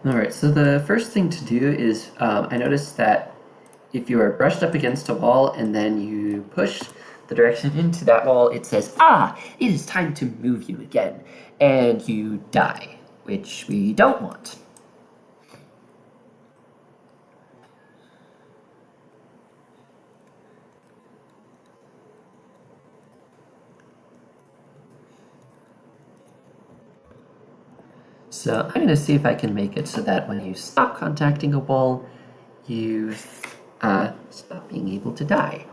Alright, so the first thing to do is I noticed that if you are brushed up against a wall and then you push the direction into that wall, it says, "Ah, it is time to move you again," and you die, which we don't want. So I'm going to see if I can make it so that when you stop contacting a wall, you stop being able to die.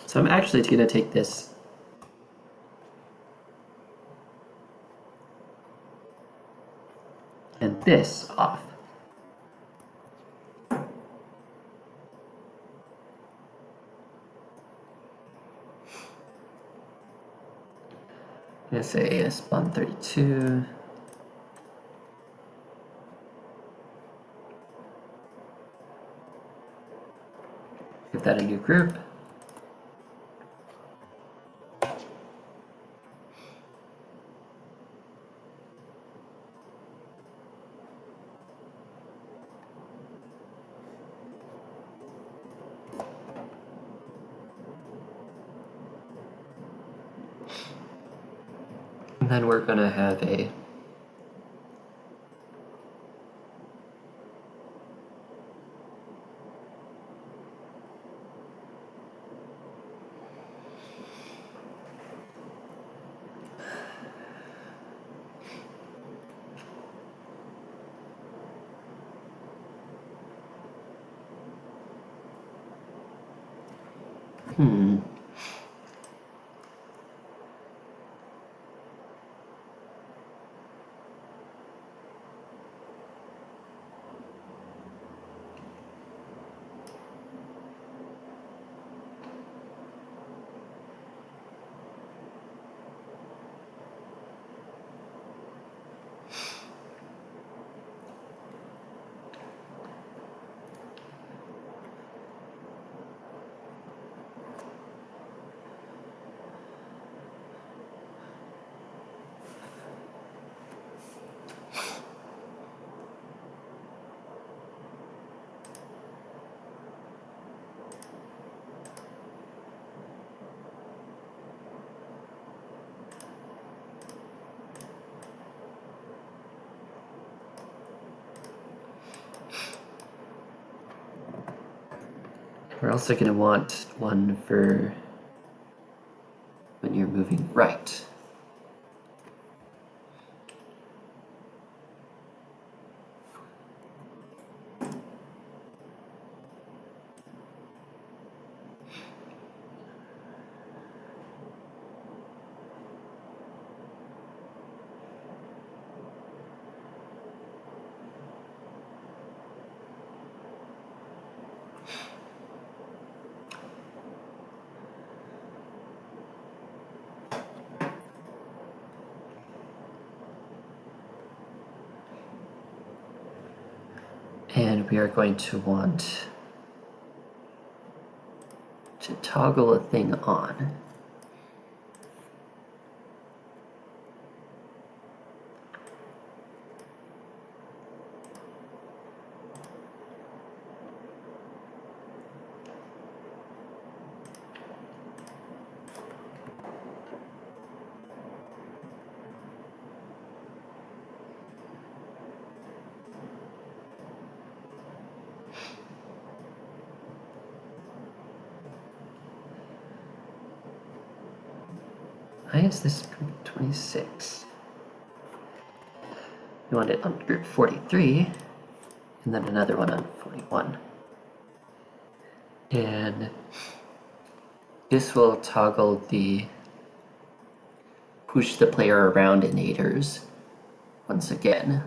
So I'm actually going to take this and this off. I'm going to say spawn 32. Give that a new group. And then we're going to have a We're also going to want one for when you're moving right. And we are going to want to toggle a thing on. Why is this group 26? We want it on group 43, and then another one on 41. And this will toggle the push the player around innators once again.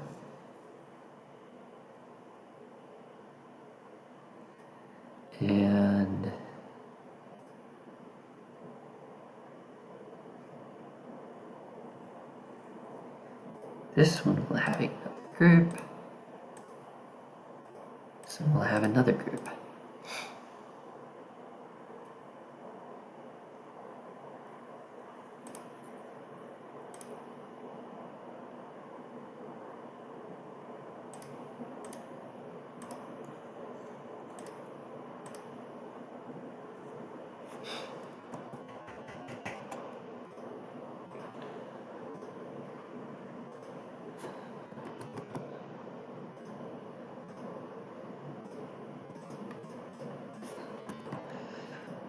And this one will have another group. This one will have another group.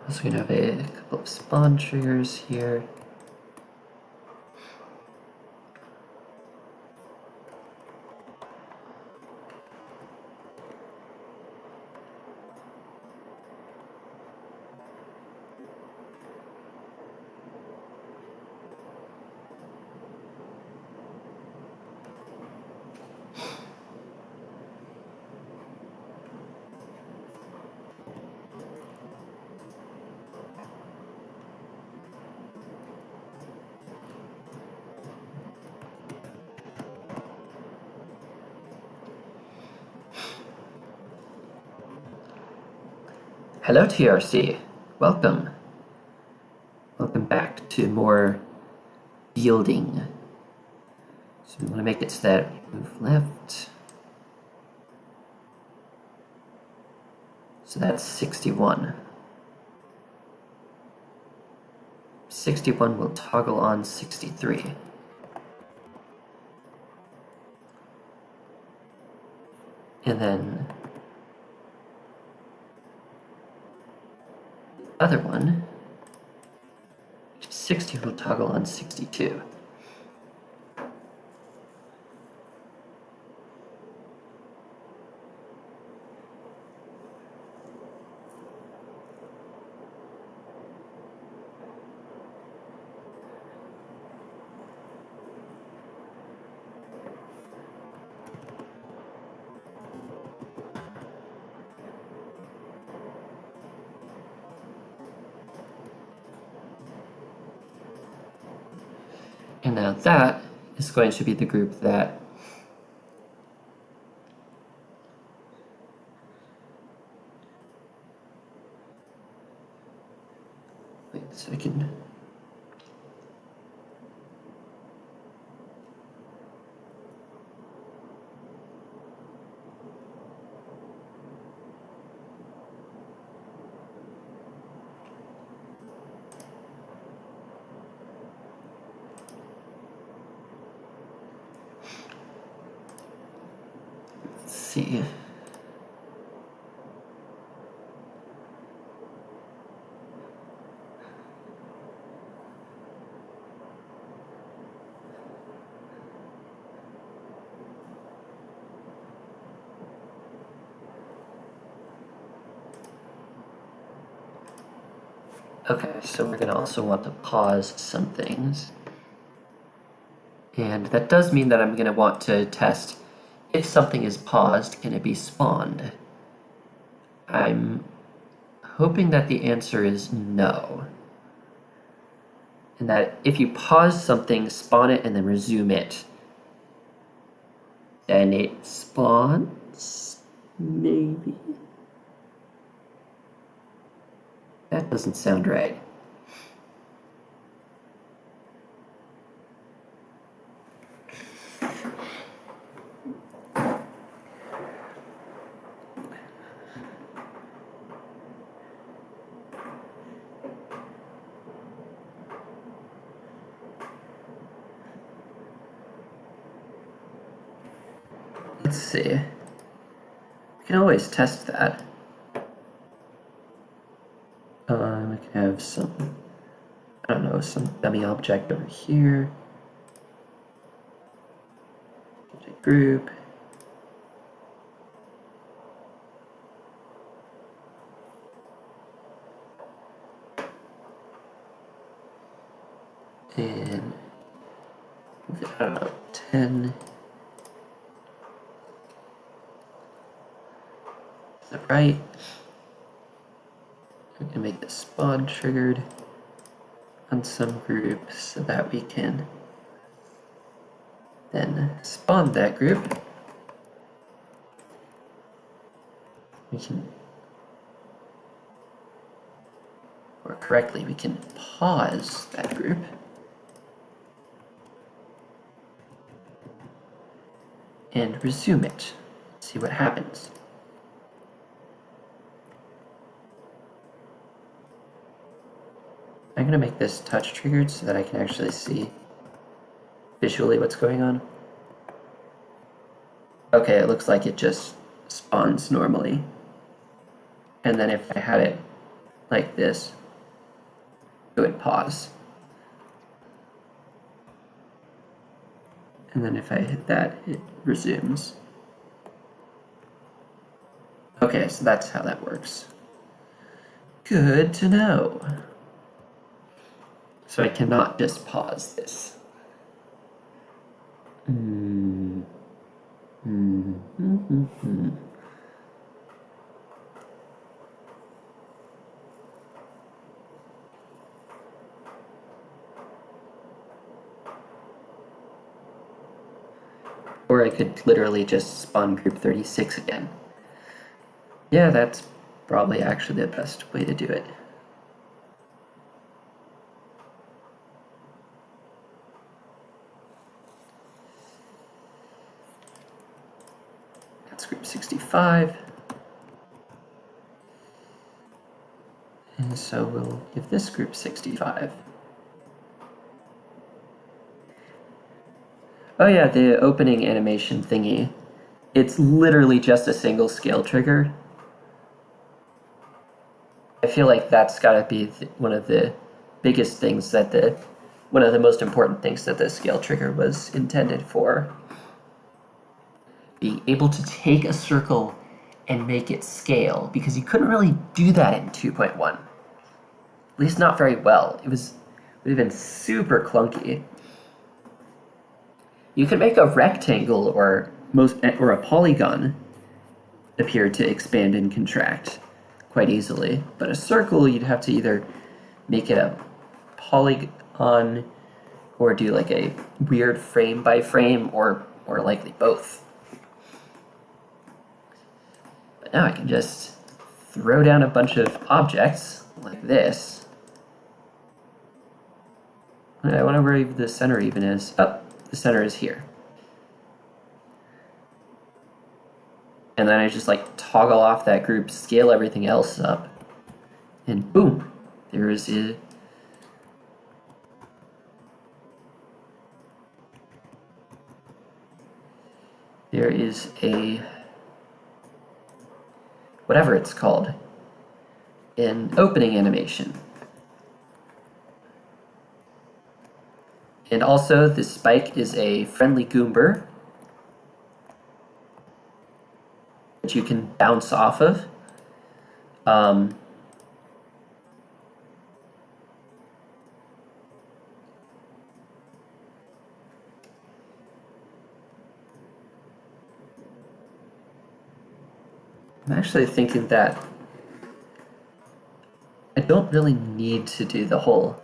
Also gonna have a couple of spawn triggers here. Hello TRC, welcome. Welcome back to more building. So we want to make it so that we move left. So that's 61. 61 will toggle on 63. And then the other one, 60 will toggle on 62. And now that is going to be the group that wait a second. See. Okay, so we're gonna also want to pause some things. And that does mean that I'm gonna want to test if something is paused, can it be spawned? I'm hoping that the answer is no. And that if you pause something, spawn it, and then resume it, then it spawns? Maybe? That doesn't sound right. Let's see. We can always test that. We can have some, I don't know, some dummy object over here. Give it a group. And don't know, 10. Is that right? We can make this spawn triggered on some group so that we can then spawn that group. We can, or correctly, we can pause that group. And resume it. See what happens. I'm going to make this touch triggered so that I can actually see visually what's going on. Okay, it looks like it just spawns normally. And then if I had it like this, it would pause. And then if I hit that, it resumes. Okay, so that's how that works. Good to know. So I cannot just pause this. Or I could literally just spawn group 36 again. Yeah, that's probably actually the best way to do it. That's group 65. And so we'll give this group 65. Oh yeah, the opening animation thingy. It's literally just a single scale trigger. I feel like that's gotta be one of the biggest things that one of the most important things that the scale trigger was intended for. Being able to take a circle and make it scale, because you couldn't really do that in 2.1. At least not very well. It would have been super clunky. You could make a rectangle or a polygon appear to expand and contract quite easily, but a circle you'd have to either make it a polygon or do like a weird frame by frame, or likely both. But now I can just throw down a bunch of objects like this. I wonder where the center even is. Oh, the center is here. And then I just like toggle off that group, scale everything else up, and boom, there is it. There is a, whatever it's called, an opening animation. And also, this spike is a friendly goomber, which you can bounce off of. I'm actually thinking that I don't really need to do the whole.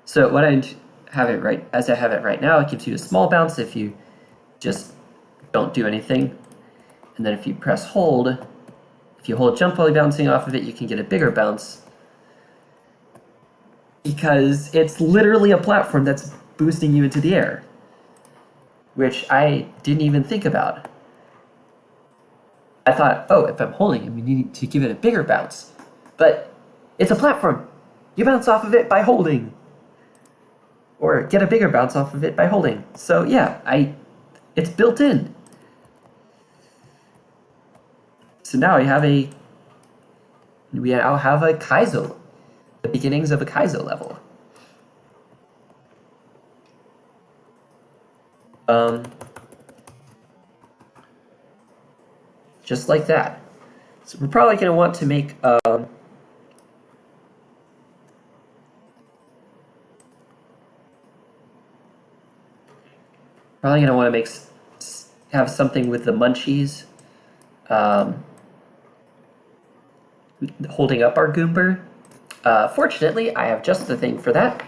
So what I have it right, as I have it right now, it gives you a small bounce if you just don't do anything. And then if you press hold, if you hold jump while you're bouncing off of it, you can get a bigger bounce. Because it's literally a platform that's boosting you into the air. Which I didn't even think about. I thought, oh, if I'm holding him, you need to give it a bigger bounce. But it's a platform. You bounce off of it by holding. Or get a bigger bounce off of it by holding. So yeah, it's built in. So now we now have a kaizo, the beginnings of a kaizo level. Just like that. So we're probably going to want to make Probably going to want to have something with the munchies holding up our goomber. Fortunately, I have just the thing for that.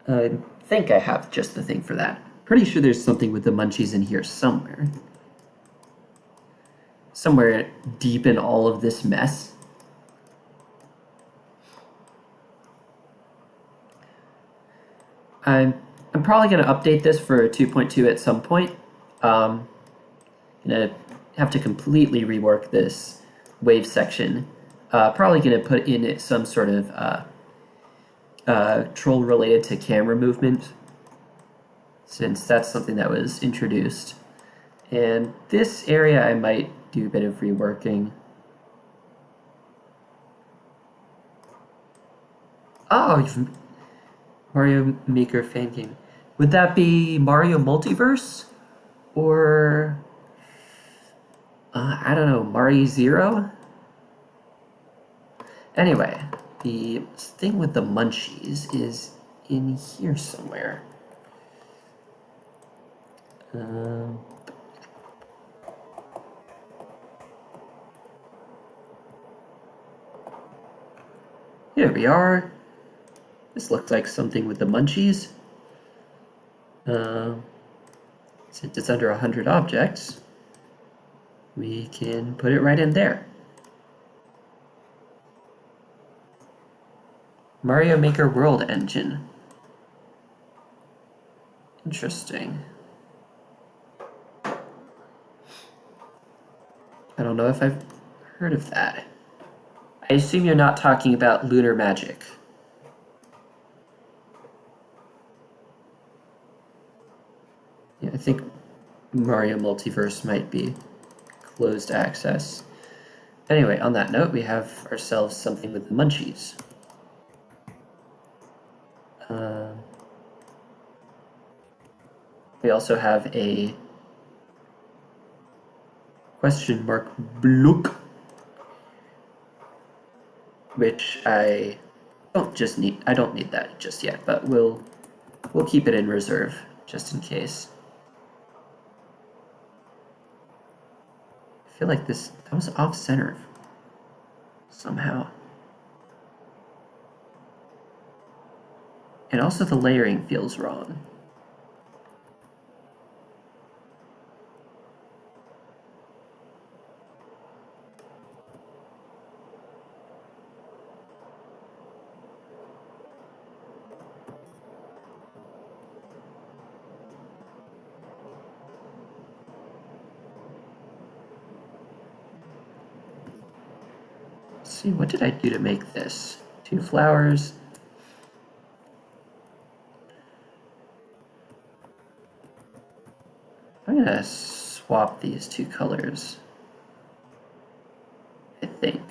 I think I have just the thing for that. Pretty sure there's something with the munchies in here somewhere. Somewhere deep in all of this mess. I'm probably going to update this for 2.2 at some point. I'm going to have to completely rework this wave section. Probably going to put in some sort of control related to camera movement, since that's something that was introduced. And this area I might do a bit of reworking. Oh, Mario Maker fan game. Would that be Mario Multiverse? Or, I don't know, Mario Zero? Anyway, the thing with the munchies is in here somewhere. Here we are. This looked like something with the munchies. Since it's under 100 objects, we can put it right in there. Mario Maker World Engine. Interesting. I don't know if I've heard of that. I assume you're not talking about Lunar Magic. Yeah, I think Mario Multiverse might be closed access. Anyway, on that note, we have ourselves something with the munchies. We also have a question mark block, which I don't need that just yet, but we'll keep it in reserve just in case. I feel like that was off center somehow. And also the layering feels wrong. Let's see, what did I do to make this? 2 flowers. I'm gonna swap these 2 colors, I think.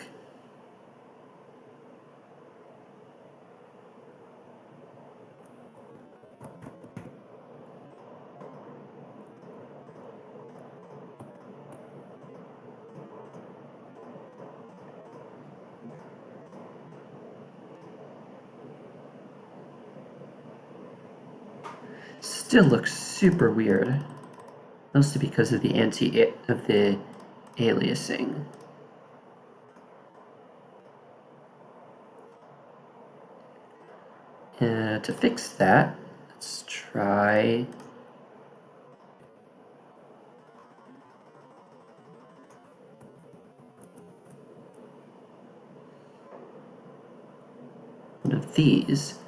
Still looks super weird. Mostly because of the aliasing. To fix that, let's try one of these.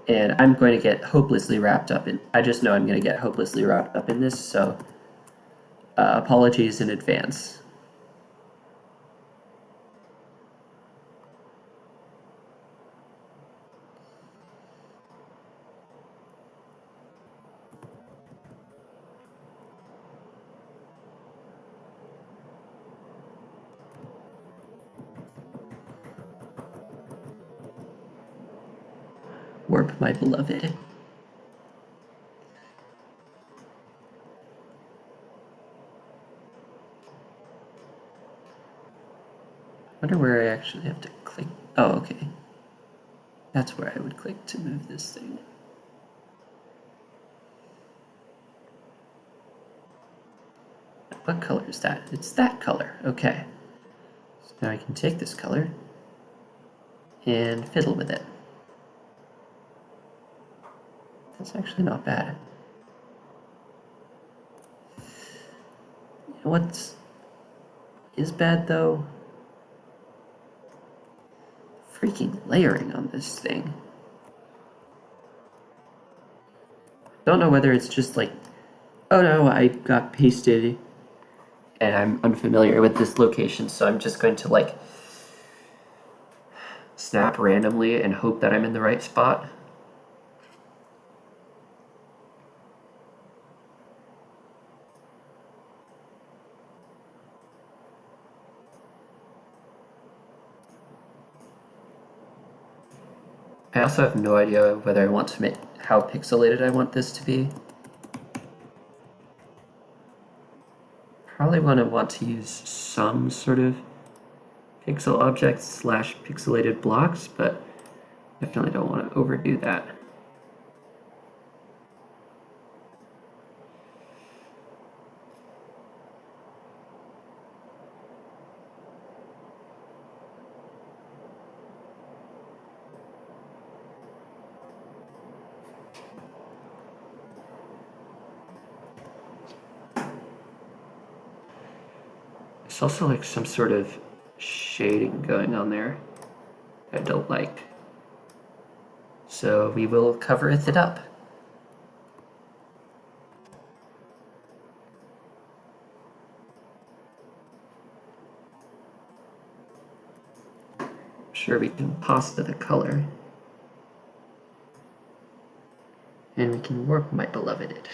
And I'm going to get hopelessly wrapped up in, I just know I'm going to get hopelessly wrapped up in this, so apologies in advance. Warp, my beloved. I wonder where I actually have to click. Oh, okay. That's where I would click to move this thing. What color is that? It's that color. Okay. So now I can take this color and fiddle with it. That's actually not bad. You know what is bad though? Freaking layering on this thing. Don't know whether it's just like, oh no, I got pasted and I'm unfamiliar with this location, so I'm just going to like snap randomly and hope that I'm in the right spot. I also have no idea whether I want to make how pixelated I want this to be. Probably want to use some sort of pixel objects slash pixelated blocks, but definitely don't want to overdo that. There's also like some sort of shading going on there I don't like. So we will cover it up. I'm sure we can pasta the color. And we can warp my beloved.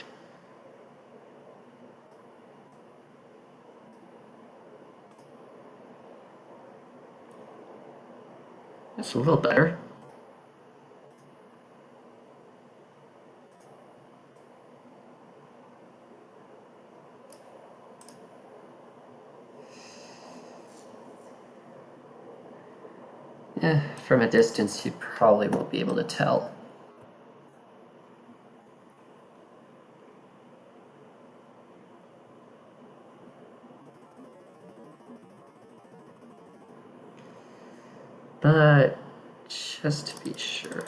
That's a little better. From a distance you probably won't be able to tell. But just to be sure.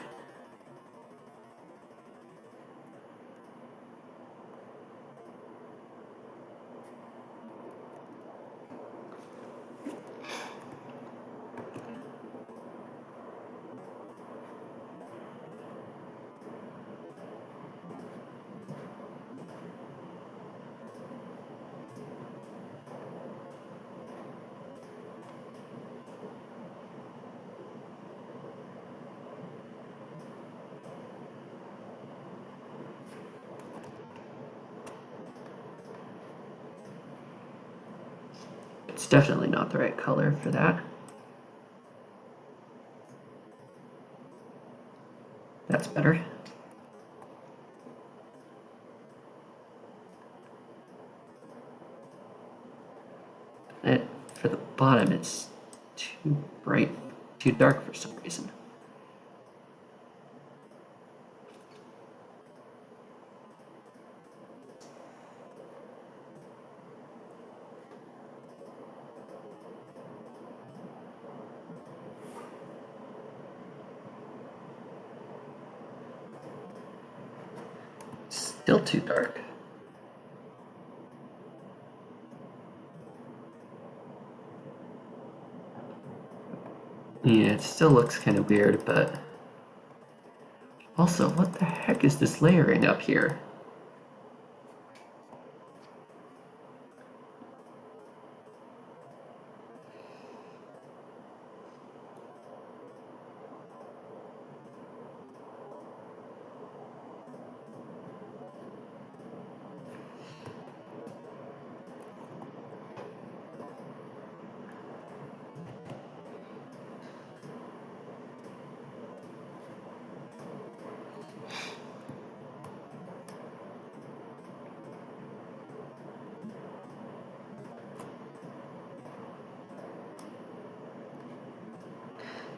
It's definitely not the right color for that. That's better. For the bottom, it's too bright, too dark for some reason. Still too dark. Yeah, it still looks kind of weird, but also, what the heck is this layering up here?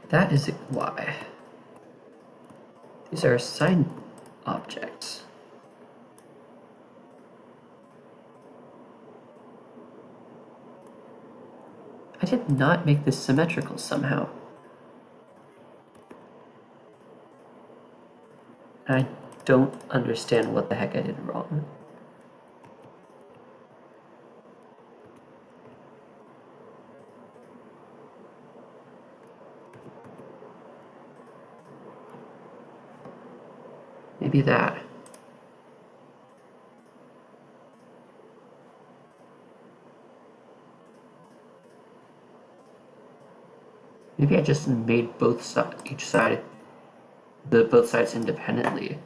That is why. These are assigned objects. I did not make this symmetrical somehow. I don't understand what the heck I did wrong. Maybe that. Maybe I just made both sides independently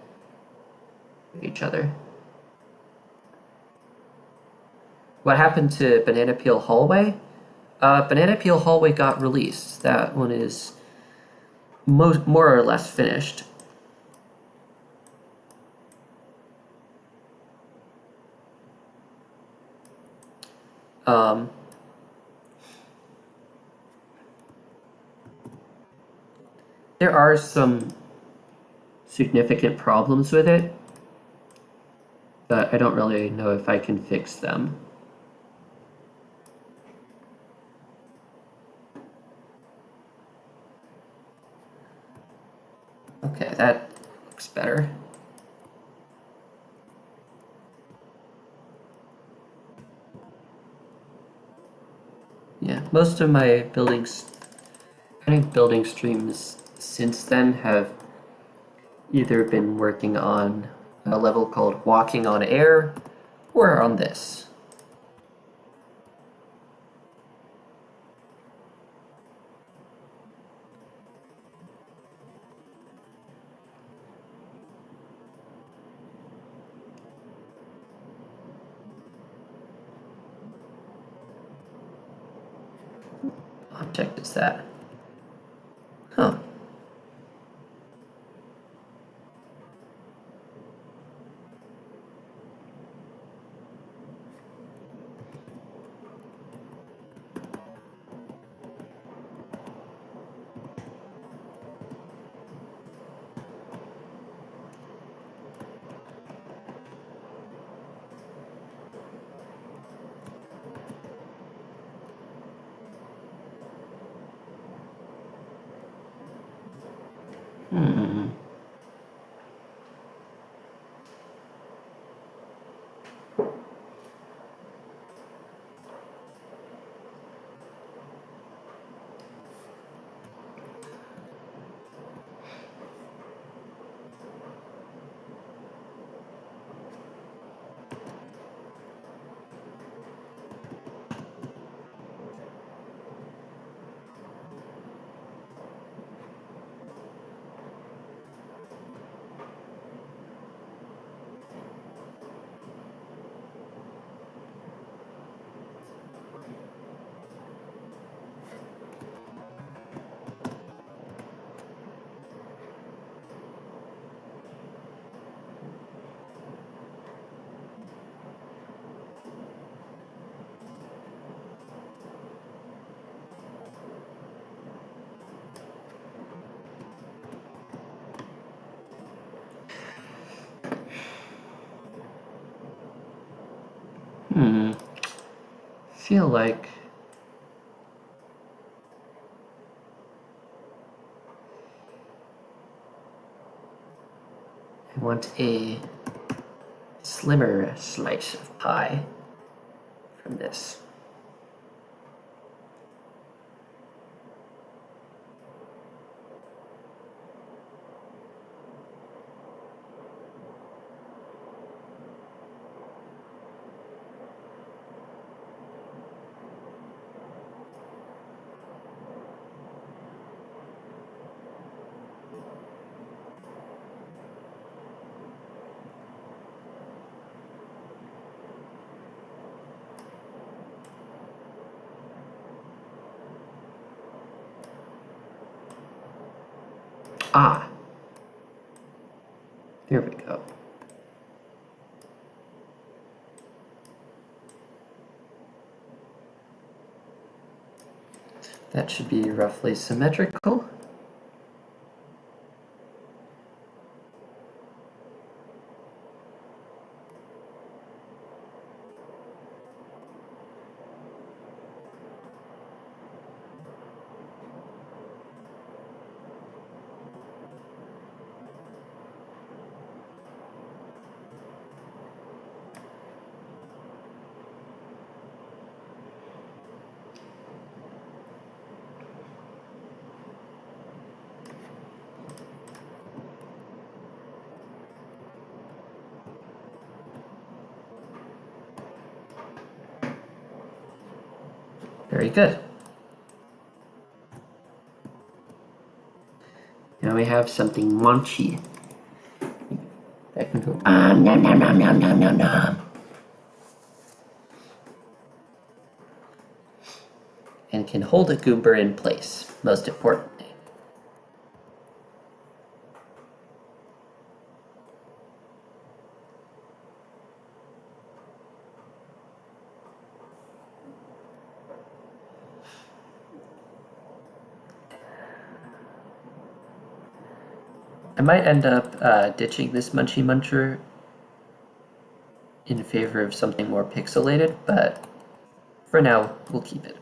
of each other. What happened to Banana Peel Hallway? Banana Peel Hallway got released. That one is more or less finished. There are some significant problems with it, but I don't really know if I can fix them. Okay, that looks better. Yeah, most of my building streams since then have either been working on a level called Walking on Air or on this. Object is that? Huh. Feel like I want a slimmer slice of pie from this. Ah, there we go. That should be roughly symmetrical. Very good. Now we have something munchy. That can go nom nom nom nom nom nom nom. And can hold a goomber in place, most importantly. I might end up ditching this Munchie Muncher in favor of something more pixelated, but for now, we'll keep it.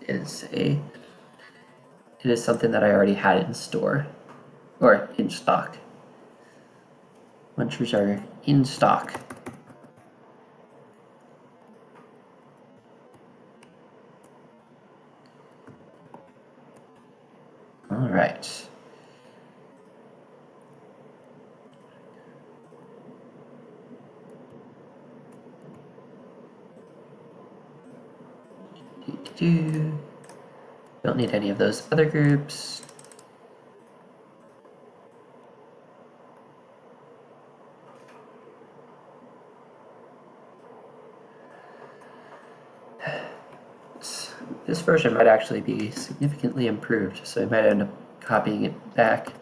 It is something that I already had in store, or in stock. Munchers are in stock. All right. Don't need any of those other groups. This version might actually be significantly improved, so I might end up copying it back.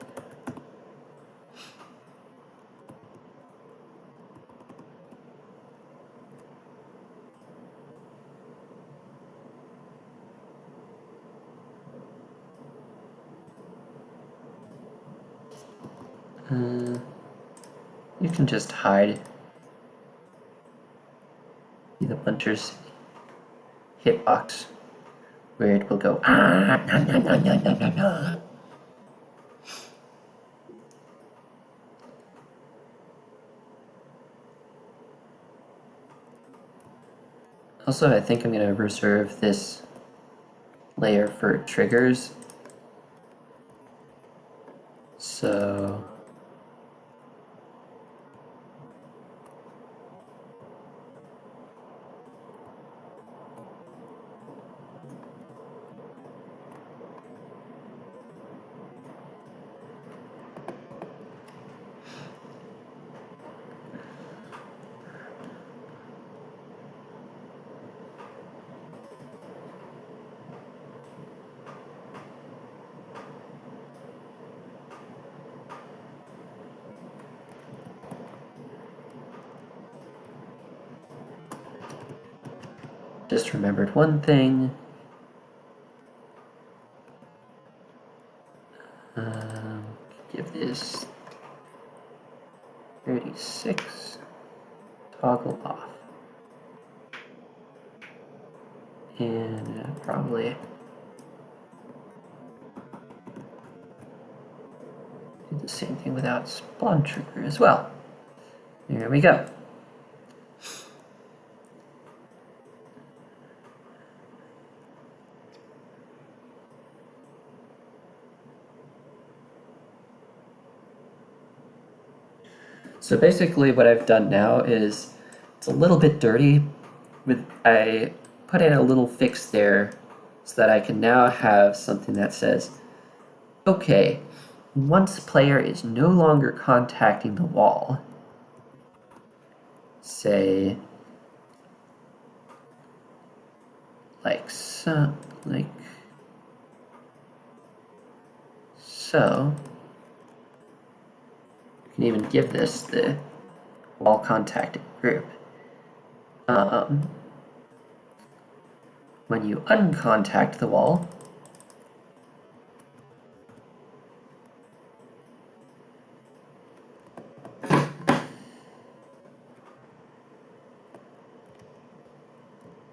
You can just hide the puncher's hitbox, where it will go no. Also, I think I'm going to reserve this layer for triggers. So just remembered one thing. Give this 36, toggle off. And probably do the same thing without spawn trigger as well. There we go. So basically what I've done now is, it's a little bit dirty. I put in a little fix there so that I can now have something that says, okay, once player is no longer contacting the wall, say, like so, you can even give this the wall contacted group. When you uncontact the wall,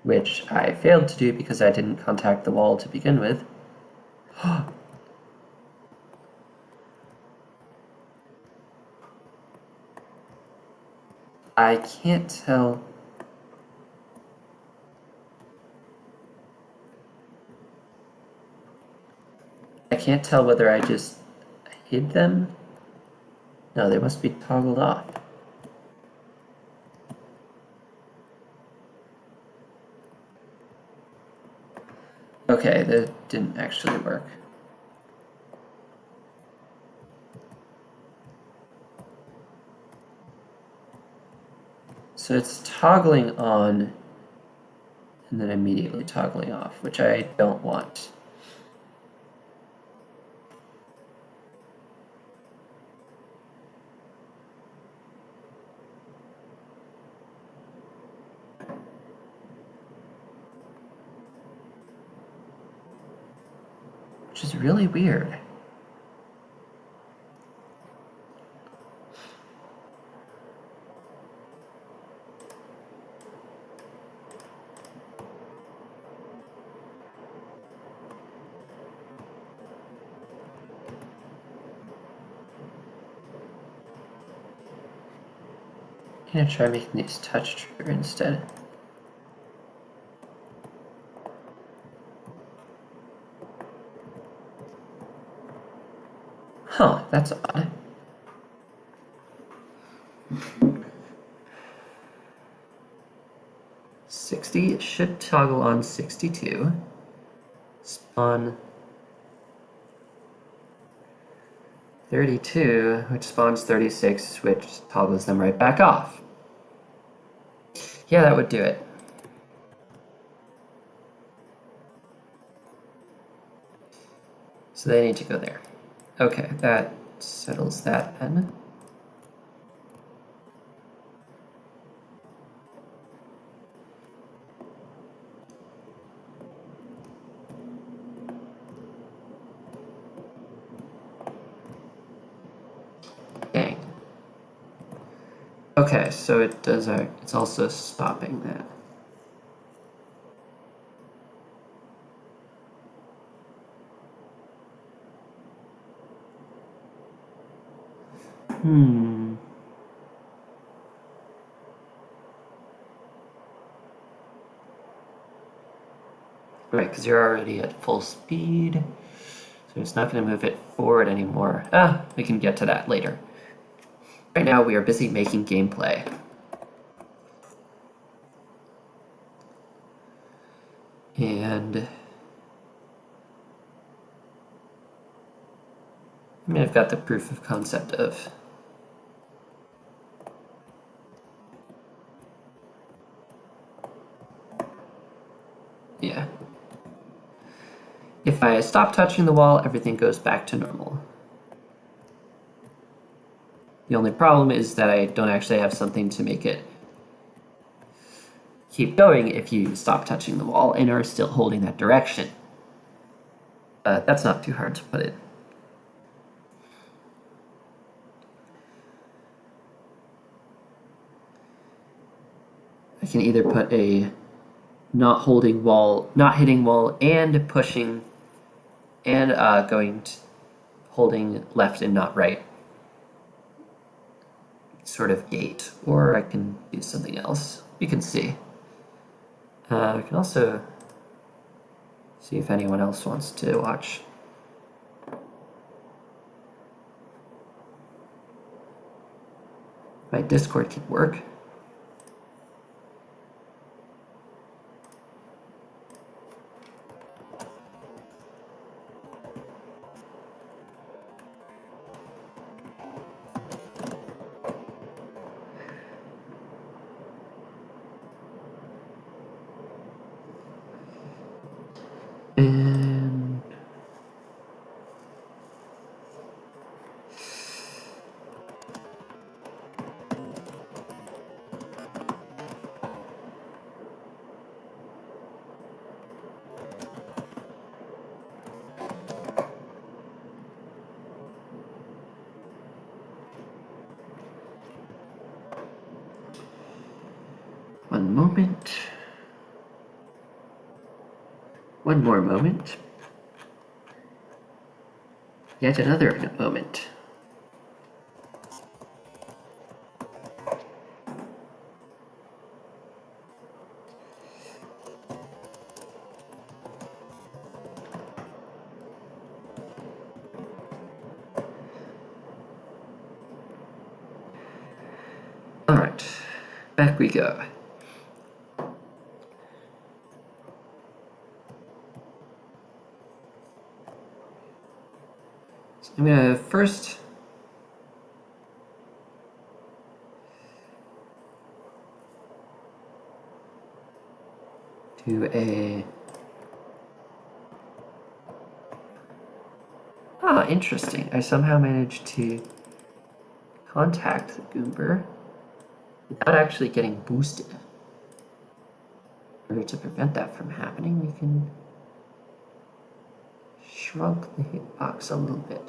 which I failed to do because I didn't contact the wall to begin with. I can't tell. I can't tell whether I just hid them. No, they must be toggled off. Okay, that didn't actually work. So it's toggling on and then immediately toggling off, which I don't want. Which is really weird. I'm gonna try making these touch trigger instead. Huh, that's odd. It should toggle on 62. Spawn 32, which spawns 36, which toggles them right back off. Yeah, that would do it. So they need to go there. Okay, that settles that then. Dang. Okay, so it does. It's also stopping that. Right, because you're already at full speed, so it's not going to move it forward anymore. We can get to that later. Right now, we are busy making gameplay. And I mean, I've got the proof of concept of yeah. If I stop touching the wall, everything goes back to normal. The only problem is that I don't actually have something to make it keep going if you stop touching the wall and are still holding that direction. That's not too hard to put in. I can either put a not hitting wall and pushing and holding left and not right sort of gate, or I can do something else. We can see. We can also see if anyone else wants to watch. My Discord can work. And one moment. One more moment. Yet another moment. All right, back we go. So I'm gonna first do a interesting. I somehow managed to contact the goomber without actually getting boosted. In order to prevent that from happening, we can shrunk the hitbox a little bit.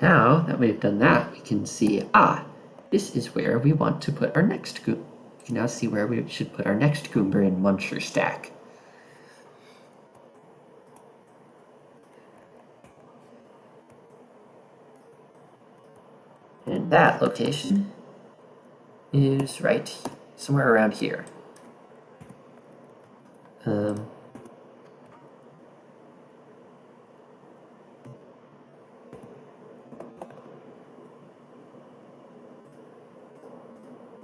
Now that we've done that, we can see, this is where we want to put our next goomber. We can now see where we should put our next goomber in Muncher stack. And that location is right somewhere around here.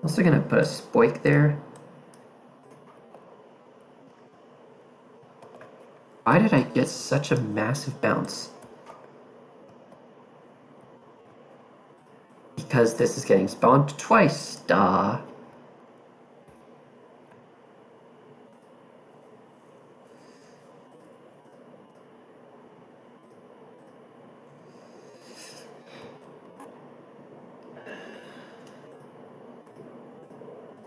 Also gonna put a spoik there. Why did I get such a massive bounce? Because this is getting spawned twice, duh.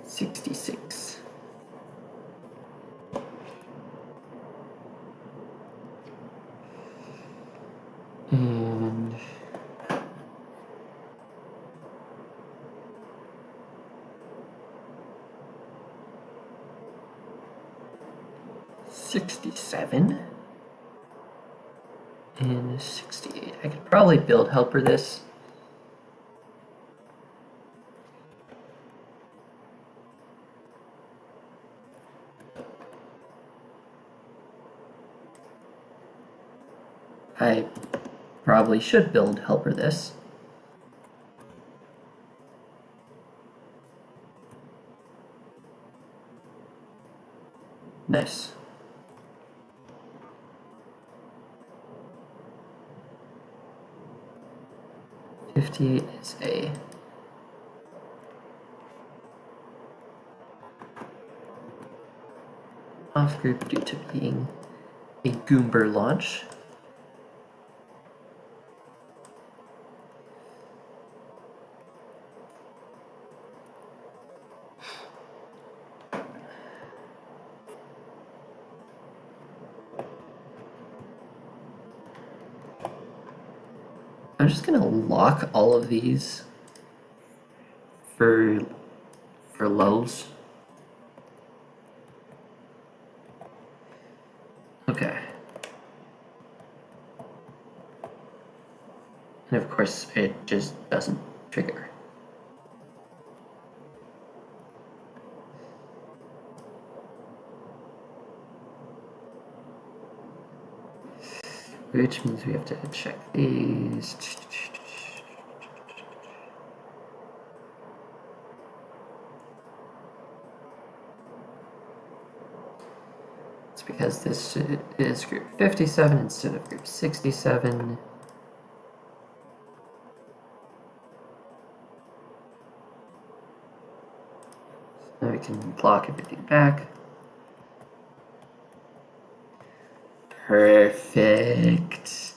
$66. And $67 and $68. I could probably build helper this. I probably should build helper this. Nice. $58 is a off group due to being a goomber launch. I'm just gonna lock all of these for lulls. Okay. And of course, it just doesn't trigger. Which means we have to check these. It's because this is group 57 instead of group 67. So now we can block everything back. Perfect.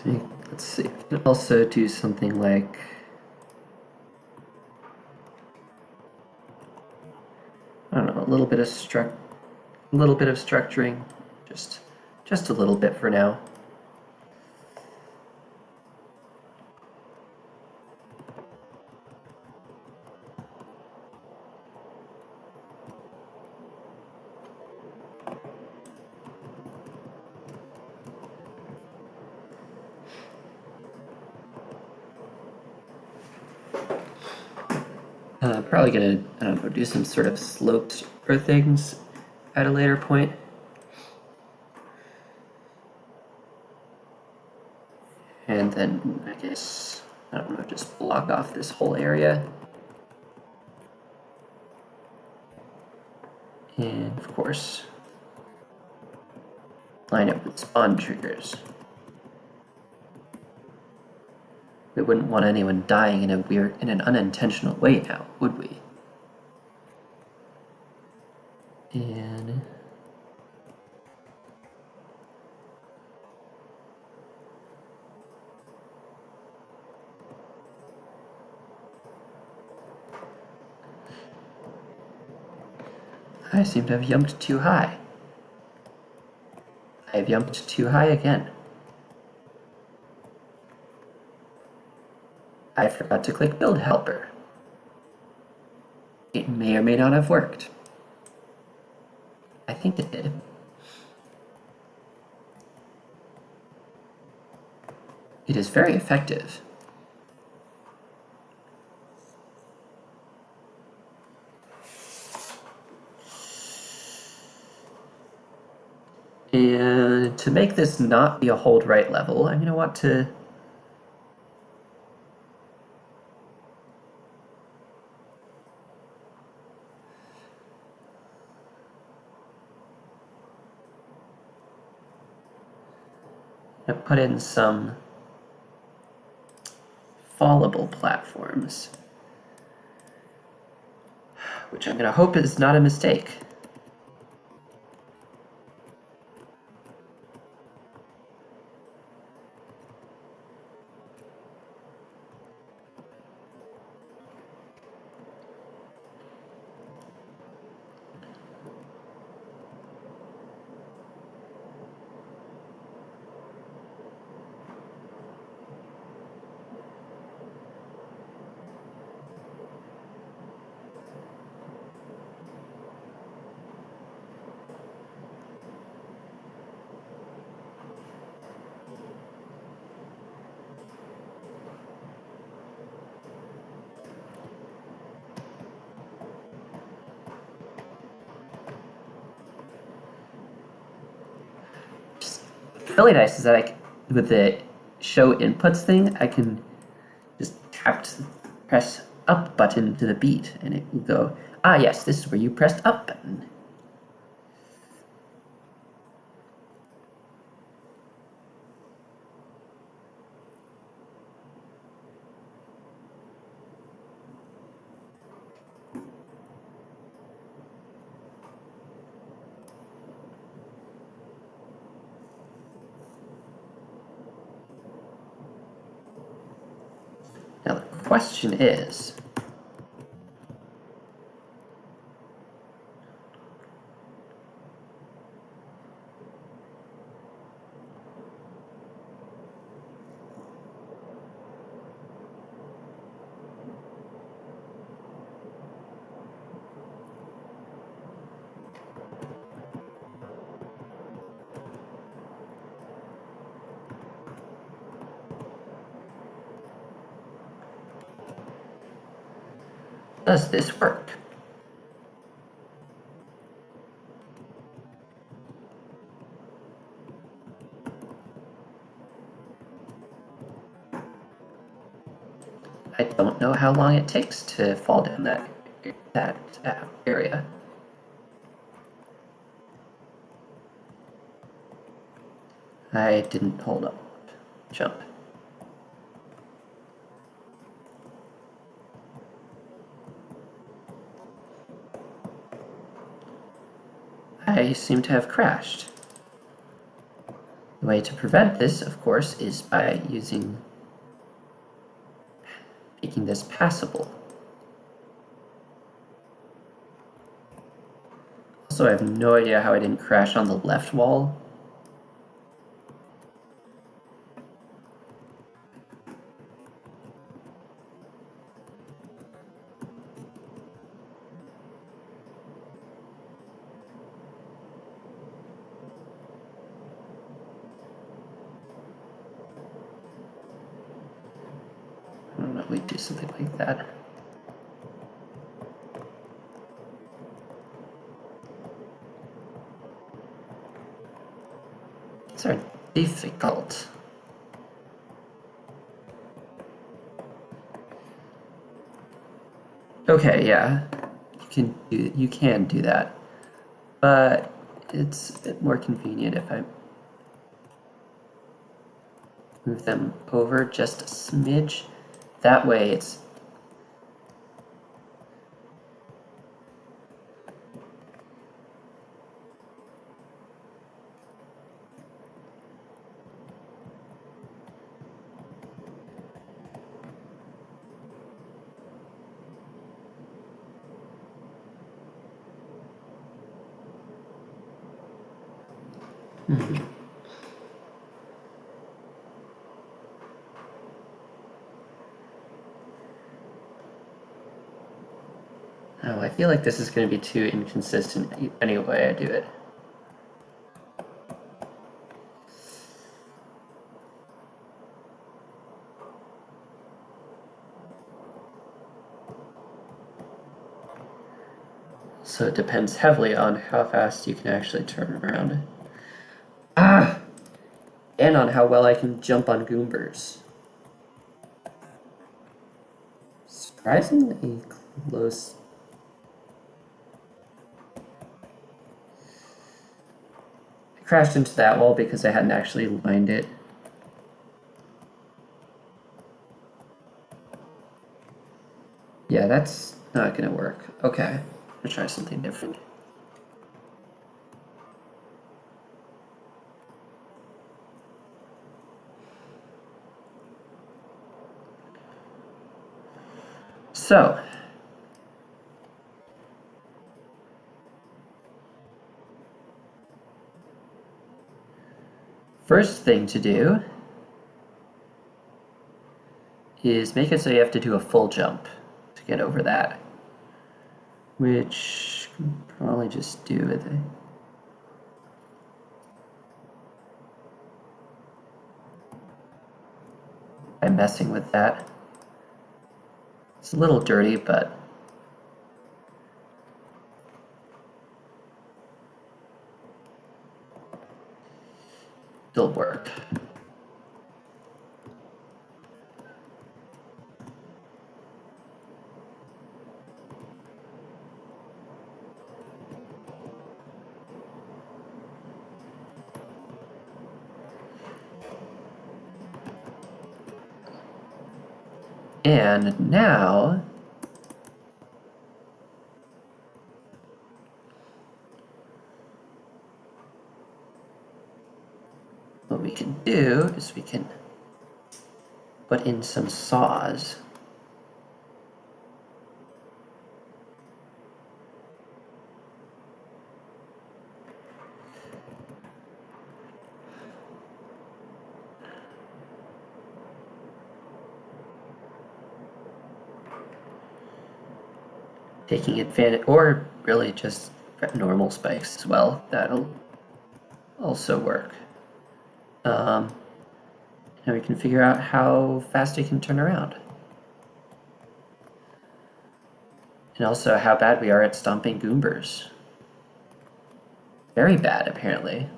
Let's see. We can also do something like, I don't know, a little bit of structuring, just a little bit for now. Probably gonna, I don't know, do some sort of sloped or things at a later point. And then I guess, I don't know, just block off this whole area. And of course, line up with spawn triggers. We wouldn't want anyone dying in an unintentional way now, would we? And I seem to have jumped too high. I have jumped too high again. I forgot to click build helper. It may or may not have worked. I think it did. It is very effective. And to make this not be a hold right level, I'm going to want to put in some fallable platforms, which I'm going to hope is not a mistake. Really nice is that with the show inputs thing, I can just press up button to the beat, and it will go, ah yes, this is where you pressed up button. Now the question is, does this work? I don't know how long it takes to fall down that area. I didn't hold up. Jump. I seem to have crashed. The way to prevent this, of course, is by making this passable. Also, I have no idea how I didn't crash on the left wall. I don't know if we do something like that. These are difficult. Okay, yeah, you can do that, but it's a bit more convenient if I move them over just a smidge. That way it's Oh, I feel like this is going to be too inconsistent any way I do it. So it depends heavily on how fast you can actually turn around. Ah! And on how well I can jump on goombers. Surprisingly close. I crashed into that wall because I hadn't actually lined it. Yeah, that's not gonna work. Okay, I'm gonna try something different. So, first thing to do is make it so you have to do a full jump to get over that, which you can probably just do with it. By messing with that. It's a little dirty, but it'll work. And now what we can do is we can put in some saws. Taking advantage, or really just normal spikes as well. That'll also work. Now we can figure out how fast it can turn around. And also how bad we are at stomping goombers. Very bad, apparently.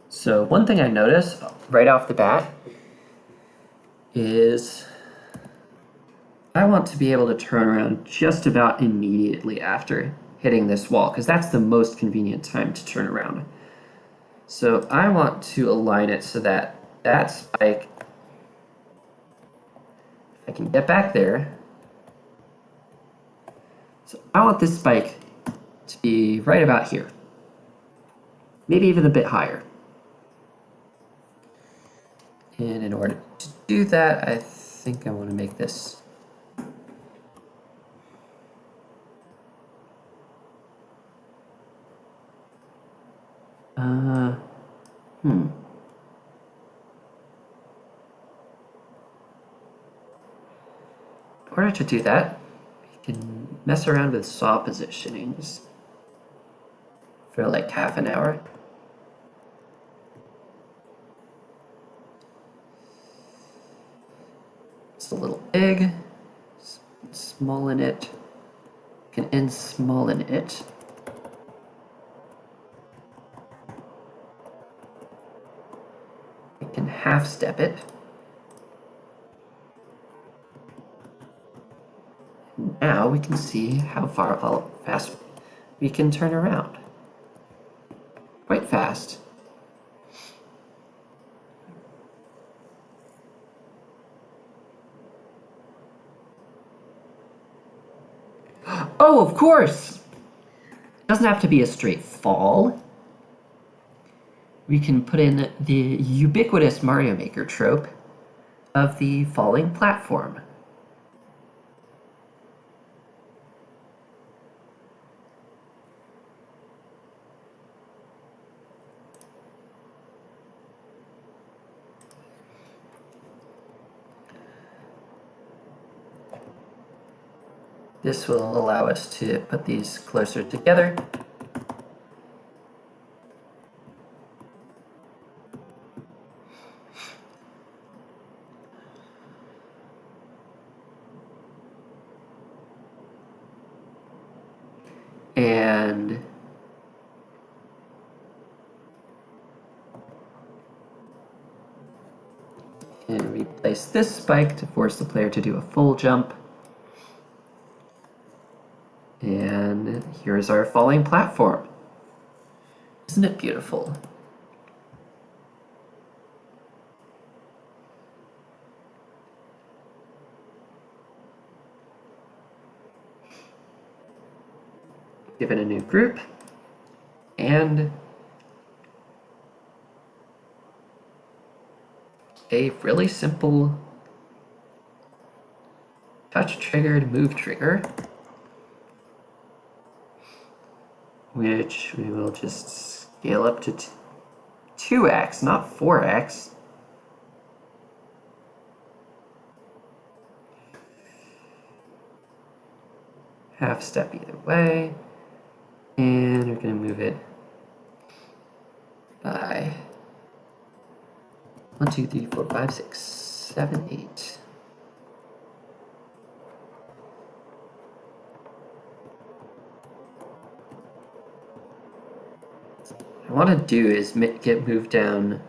So one thing I noticed right off the bat is I want to be able to turn around just about immediately after hitting this wall, because that's the most convenient time to turn around. So I want to align it so that that spike, I can get back there, So I want this spike to be right about here. Maybe even a bit higher. And in order to do that, I think I want to make this In order to do that, you can mess around with saw positionings for like half an hour. It's a little big, small in it, you can end small in it. You can half step it. Now we can see how fast we can turn around. Quite fast. Oh, of course! It doesn't have to be a straight fall. We can put in the ubiquitous Mario Maker trope of the falling platform. This will allow us to put these closer together. And replace this spike to force the player to do a full jump. And here's our falling platform. Isn't it beautiful? Give it a new group and a really simple touch triggered move trigger, which we will just scale up to 2x, not 4x. Half step either way. And we're going to move it by 1, 2, 3, 4, 5, 6, 7, 8. What I want to do is get moved down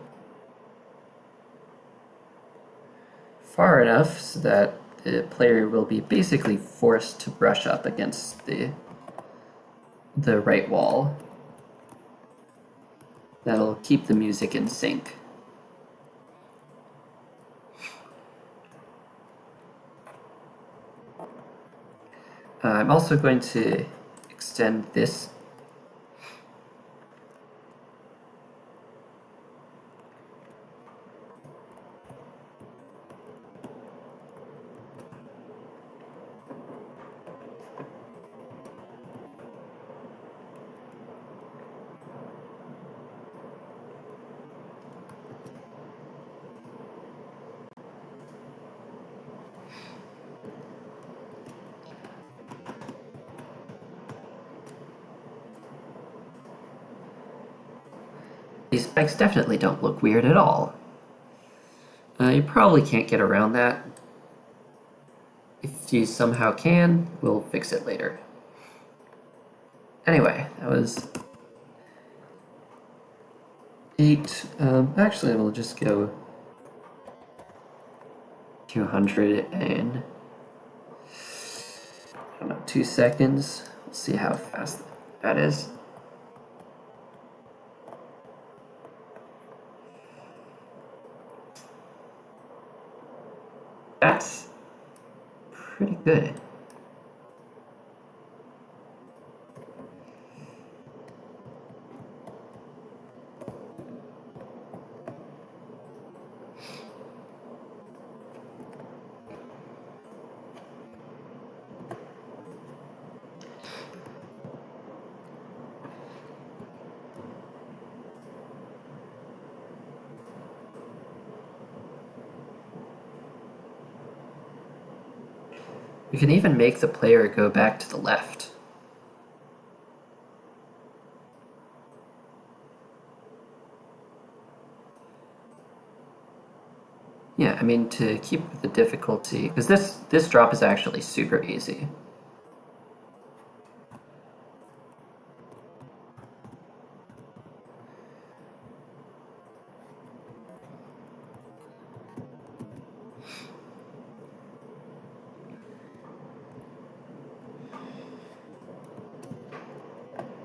far enough so that the player will be basically forced to brush up against the right wall. That'll keep the music in sync. I'm also going to extend this . These spikes definitely don't look weird at all. You probably can't get around that. If you somehow can, we'll fix it later. Anyway, that was 8. Actually, we'll just go 200 in, I don't know, 2 seconds. We'll see how fast that is. That's pretty good. You can even make the player go back to the left. Yeah, I mean, to keep the difficulty, because this drop is actually super easy.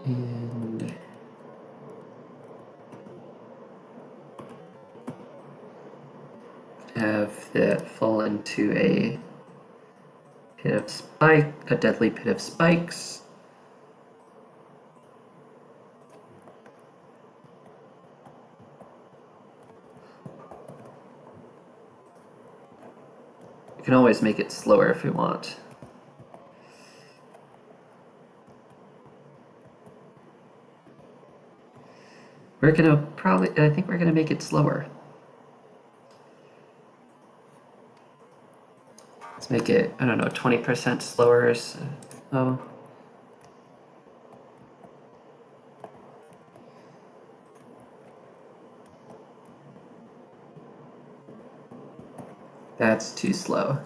And have that fall into a pit of a deadly pit of spikes. We can always make it slower if we want. We're gonna I think we're gonna make it slower. Let's make it, I don't know, 20% slower. So, oh. That's too slow.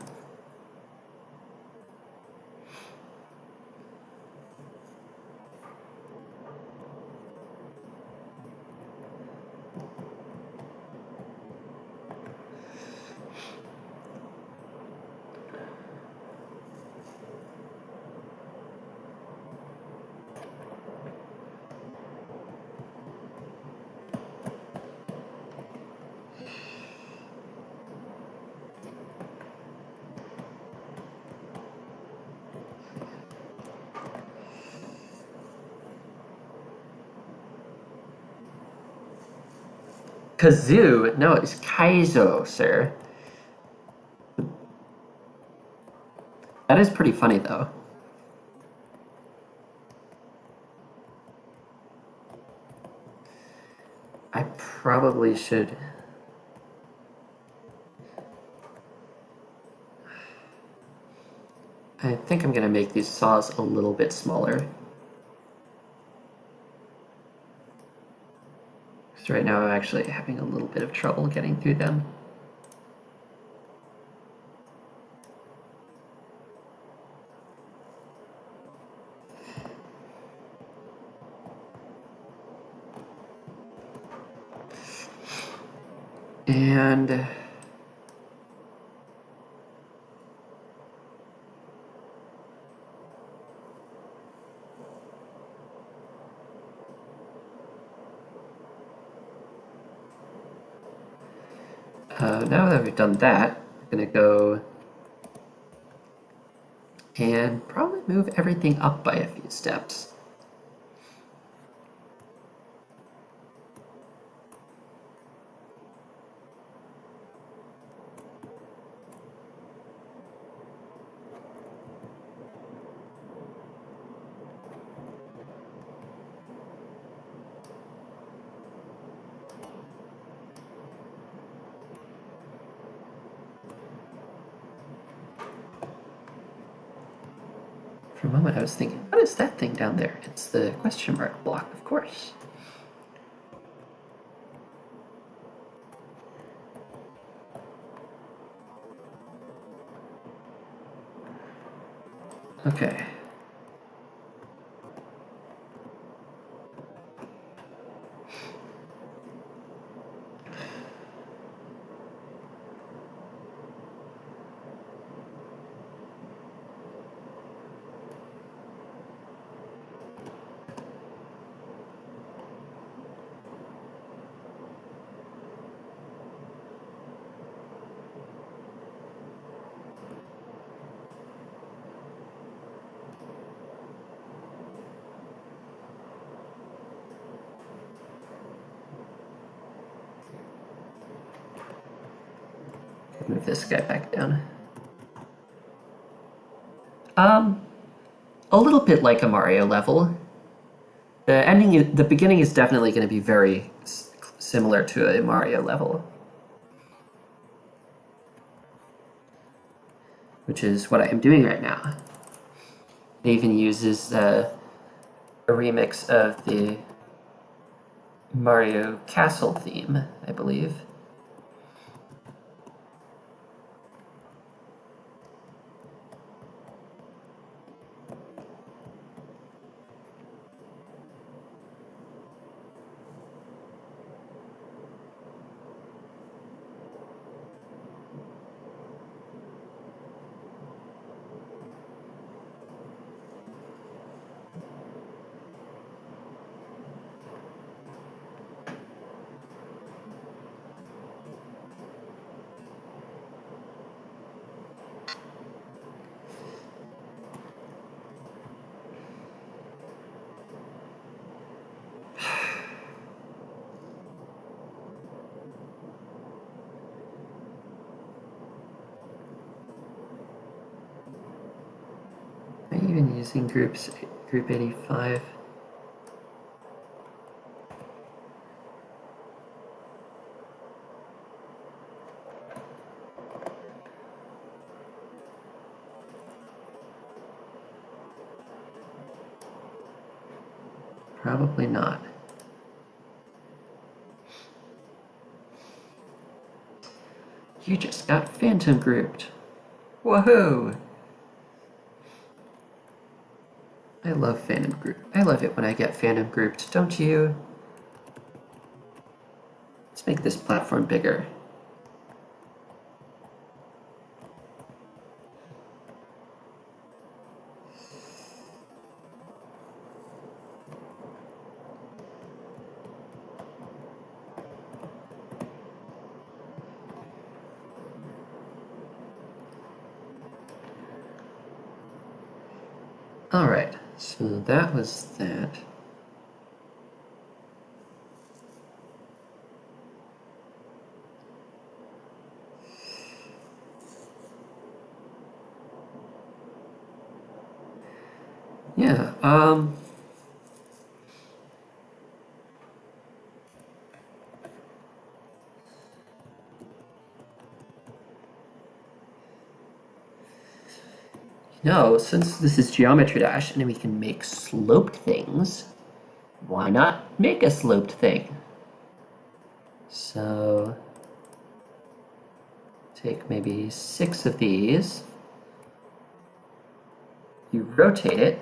Kazoo? No, it's kaizo, sir. That is pretty funny, though. I probably should... I think I'm gonna make these saws a little bit smaller. Because right now I'm actually having a little bit of trouble getting through them. And now that we've done that, we're gonna go and probably move everything up by a few steps. For a moment I was thinking, what is that thing down there? It's the question mark block, of course. Okay. Move this guy back down. A little bit like a Mario level. The beginning is definitely going to be very similar to a Mario level. which is what I am doing right now. It even uses a remix of the Mario Castle theme, I believe. Am I even using group 85? Probably not. You just got phantom grouped. Woohoo! I love phantom group. I love it when I get phantom grouped, don't you? Let's make this platform bigger. Alright, so that was that. Yeah, no, since this is Geometry Dash and we can make sloped things, why not make a sloped thing? So, take maybe 6 of these, you rotate it,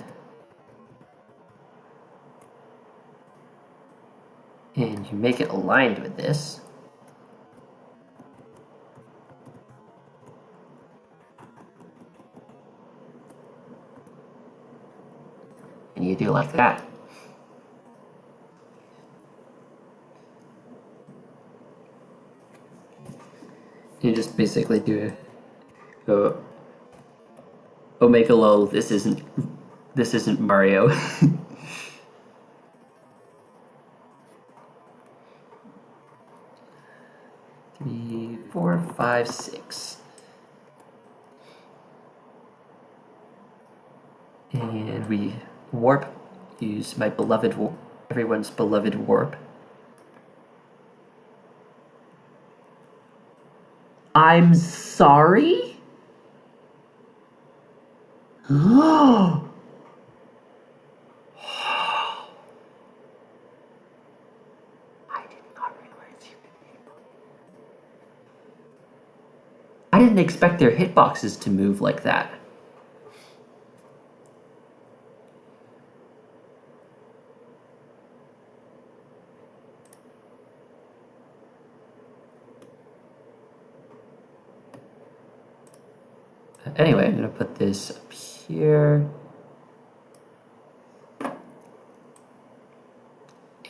and you make it aligned with this. And you do like that. You just basically do omega lol, this isn't Mario. 3, 4, 5, 6. And we warp, use my beloved, everyone's beloved warp. I'm sorry? Oh! I did not realize you could hitbox. I didn't expect their hitboxes to move like that. Anyway, I'm gonna put this up here.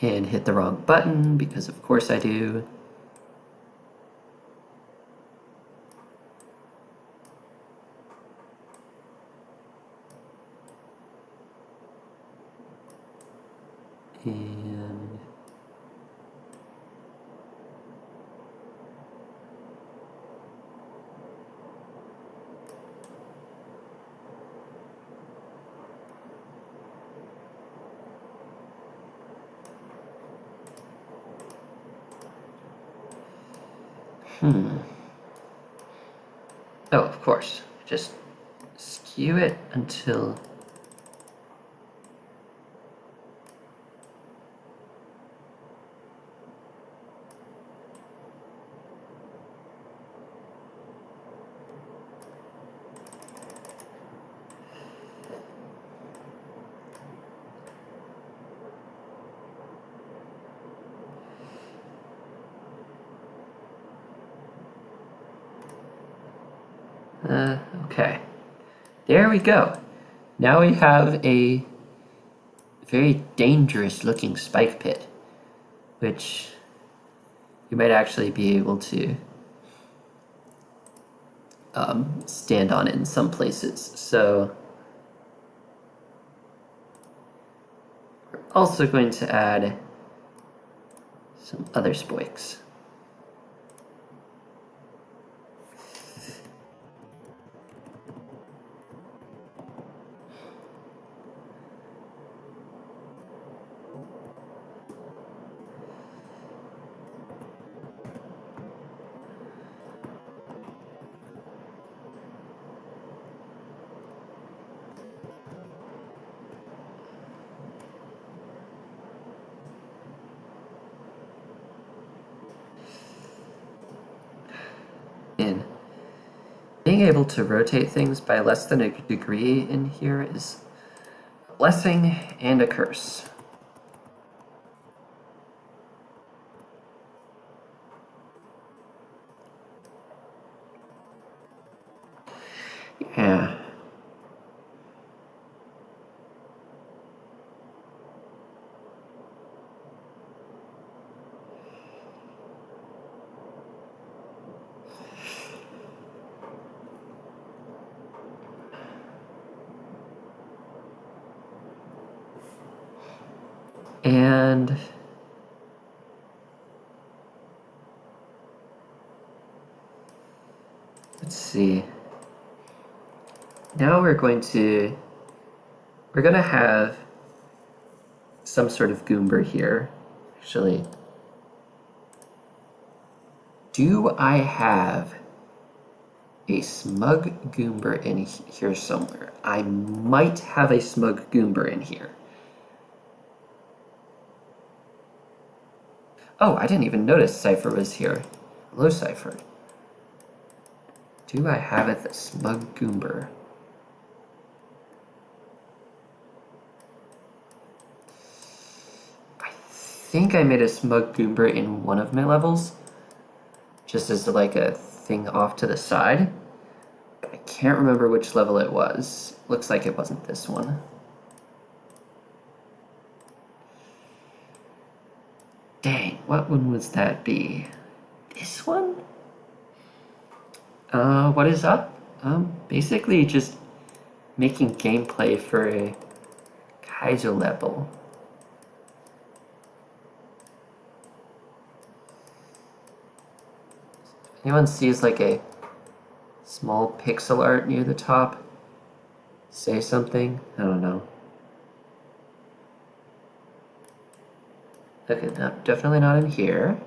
And hit the wrong button, because of course I do. And oh, of course, just skew it until okay. There we go. Now we have a very dangerous looking spike pit, which you might actually be able to stand on in some places. So we're also going to add some other spikes. In being able to rotate things by less than a degree in here is a blessing and a curse. Yeah. And let's see. Now we're going to have some sort of goomber here. Actually, do I have a smug goomber in here somewhere? I might have a smug goomber in here. Oh, I didn't even notice Cypher was here. Hello, Cypher. Do I have it, the smug goomber? I think I made a smug goomber in one of my levels, just as like a thing off to the side. But I can't remember which level it was. Looks like it wasn't this one. Dang, what one would that be? This one? What is up? Basically just making gameplay for a kaizo level. Anyone sees like a small pixel art near the top? Say something? I don't know. Okay, no, definitely not in here.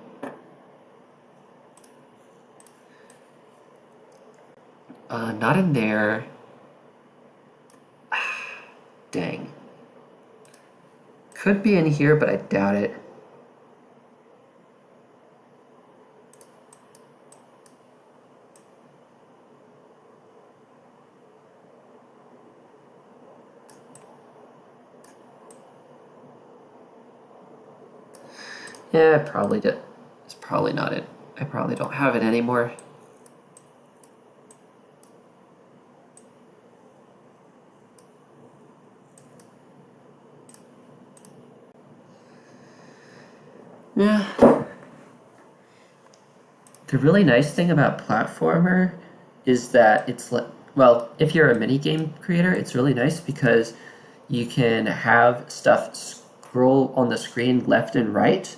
Not in there. Dang. Could be in here, but I doubt it. Yeah, I probably did. It's probably not it. I probably don't have it anymore. Yeah. The really nice thing about platformer is that it's well, if you're a mini game creator, it's really nice because you can have stuff scroll on the screen left and right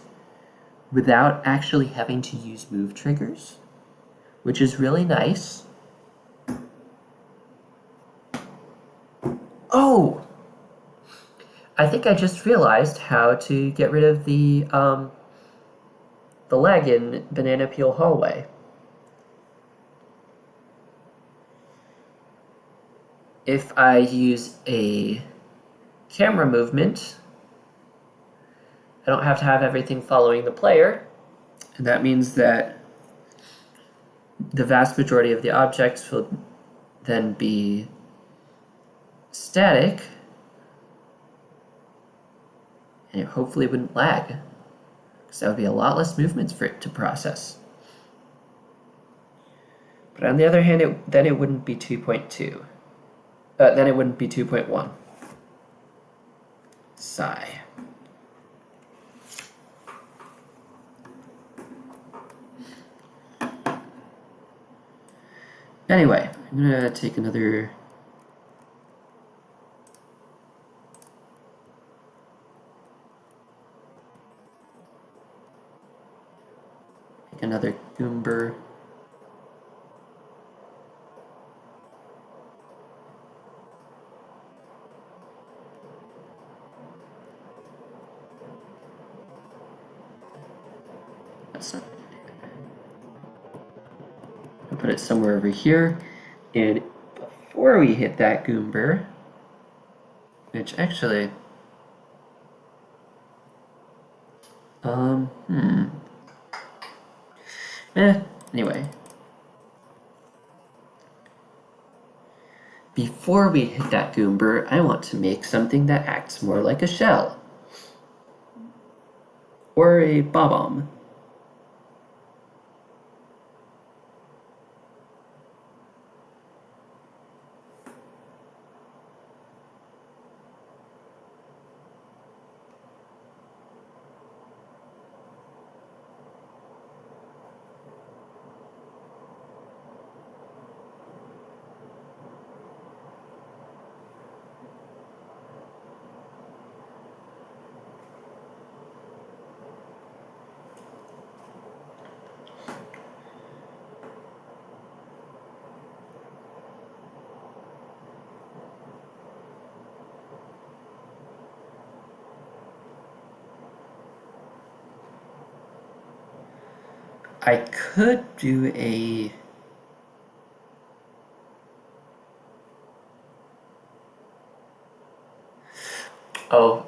without actually having to use move triggers, which is really nice. Oh! I think I just realized how to get rid of the lag in Banana Peel Hallway. if I use a camera movement, I don't have to have everything following the player, and that means that the vast majority of the objects will then be static, and it hopefully wouldn't lag, because that would be a lot less movements for it to process. But on the other hand, then it wouldn't be 2.2. Then it wouldn't be 2.1. Sigh. Anyway, I'm gonna take another goomber. That's not. I'll put it somewhere over here, and before we hit that goomber, which actually, anyway. Before we hit that goomber, I want to make something that acts more like a shell. Or a bob-omb. I could do a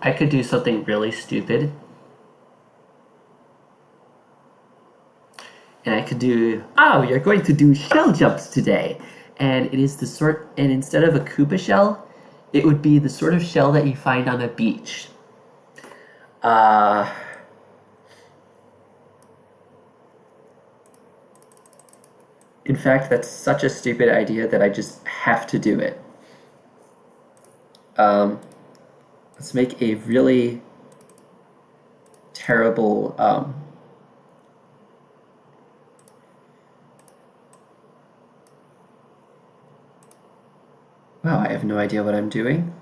I could do something really stupid. And I could do, you're going to do shell jumps today. And it is and instead of a Koopa shell, it would be the sort of shell that you find on a beach. In fact, that's such a stupid idea that I just have to do it. Let's make a really terrible wow, I have no idea what I'm doing.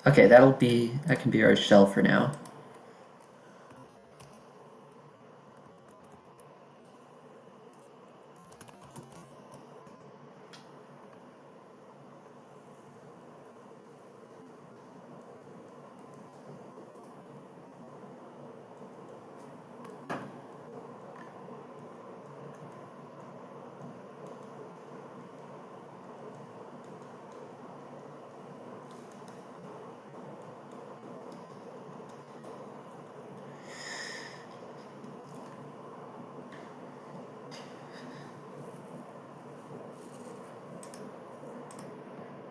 Okay, that can be our shell for now.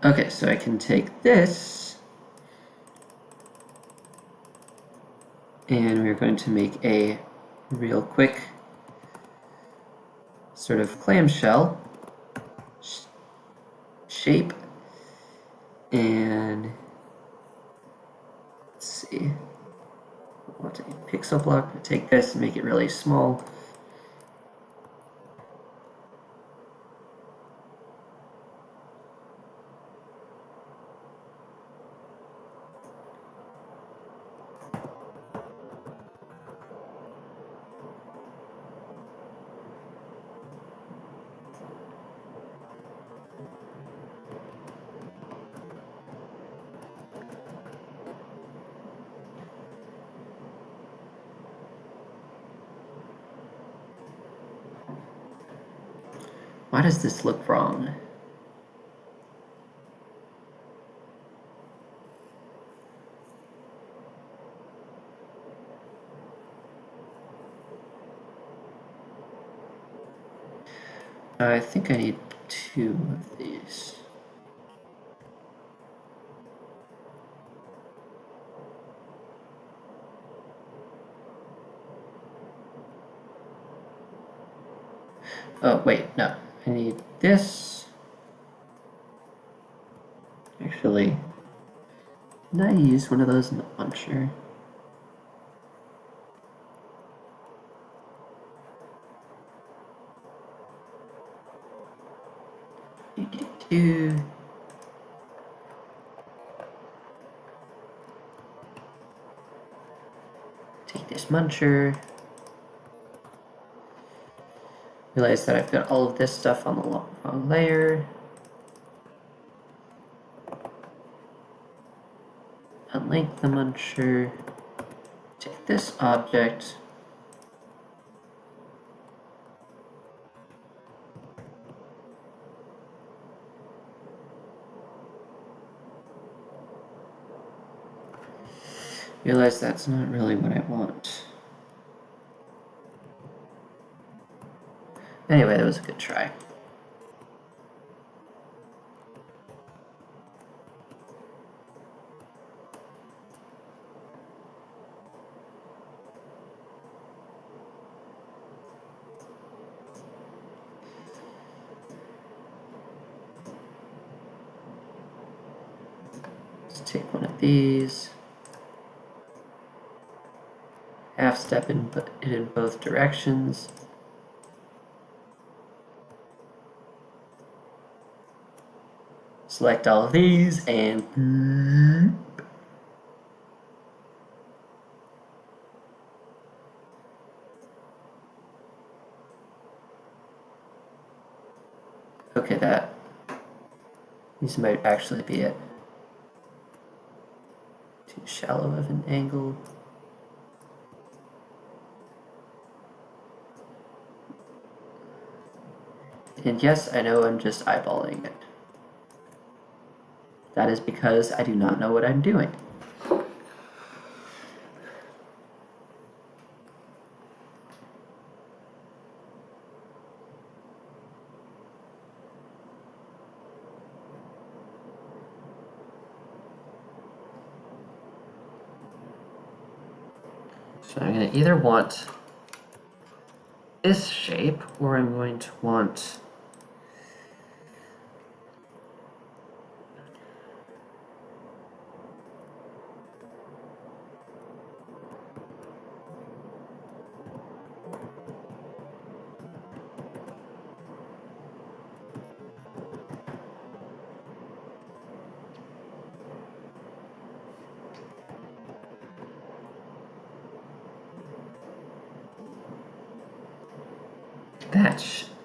Okay, so I can take this, and we're going to make a real quick sort of clamshell shape, and let's see, I want a pixel block, take this and make it really small. Why does this look wrong? I think I need 2 of these. Oh, wait, no. I need this. Actually, did I use one of those in the puncher? Do. Take this muncher. Realize that I've got all of this stuff on the wrong layer. Unlink the muncher. Take this object. Realize that's not really what I want. Anyway, that was a good try. Let's take one of these. Half step it in both directions. Select all of these and okay, these might actually be it. Too shallow of an angle. And yes, I know I'm just eyeballing it. That is because I do not know what I'm doing. So I'm going to either want this shape, or I'm going to want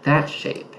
that shape.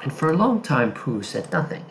And for a long time, Pooh said nothing.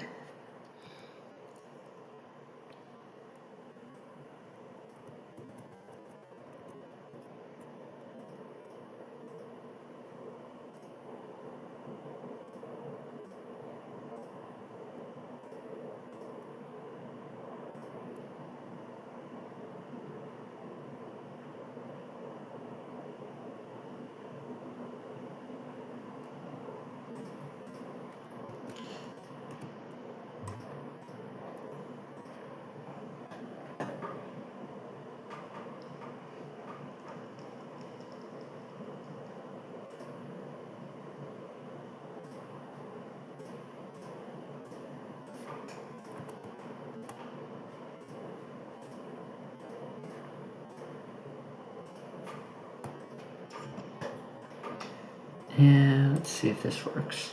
And let's see if this works.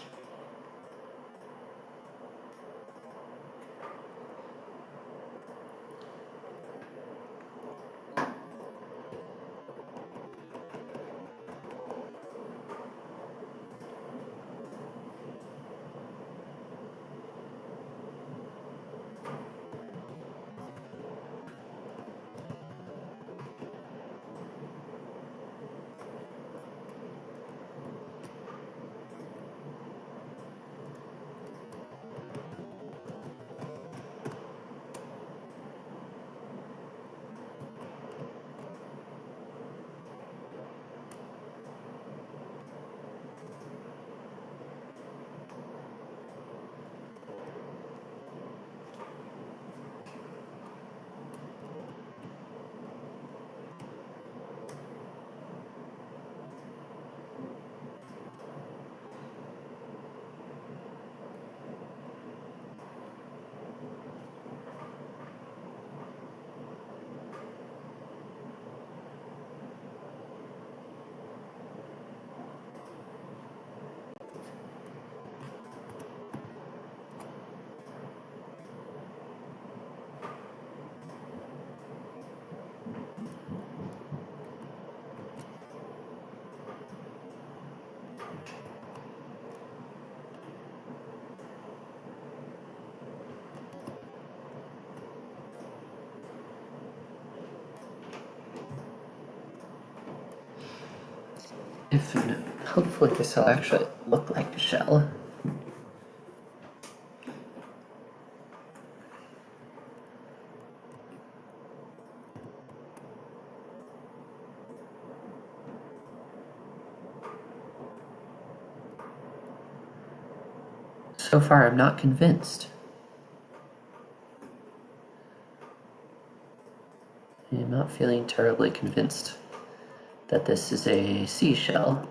Hopefully this will actually look like a shell. So far, I'm not convinced. I'm not feeling terribly convinced that this is a seashell.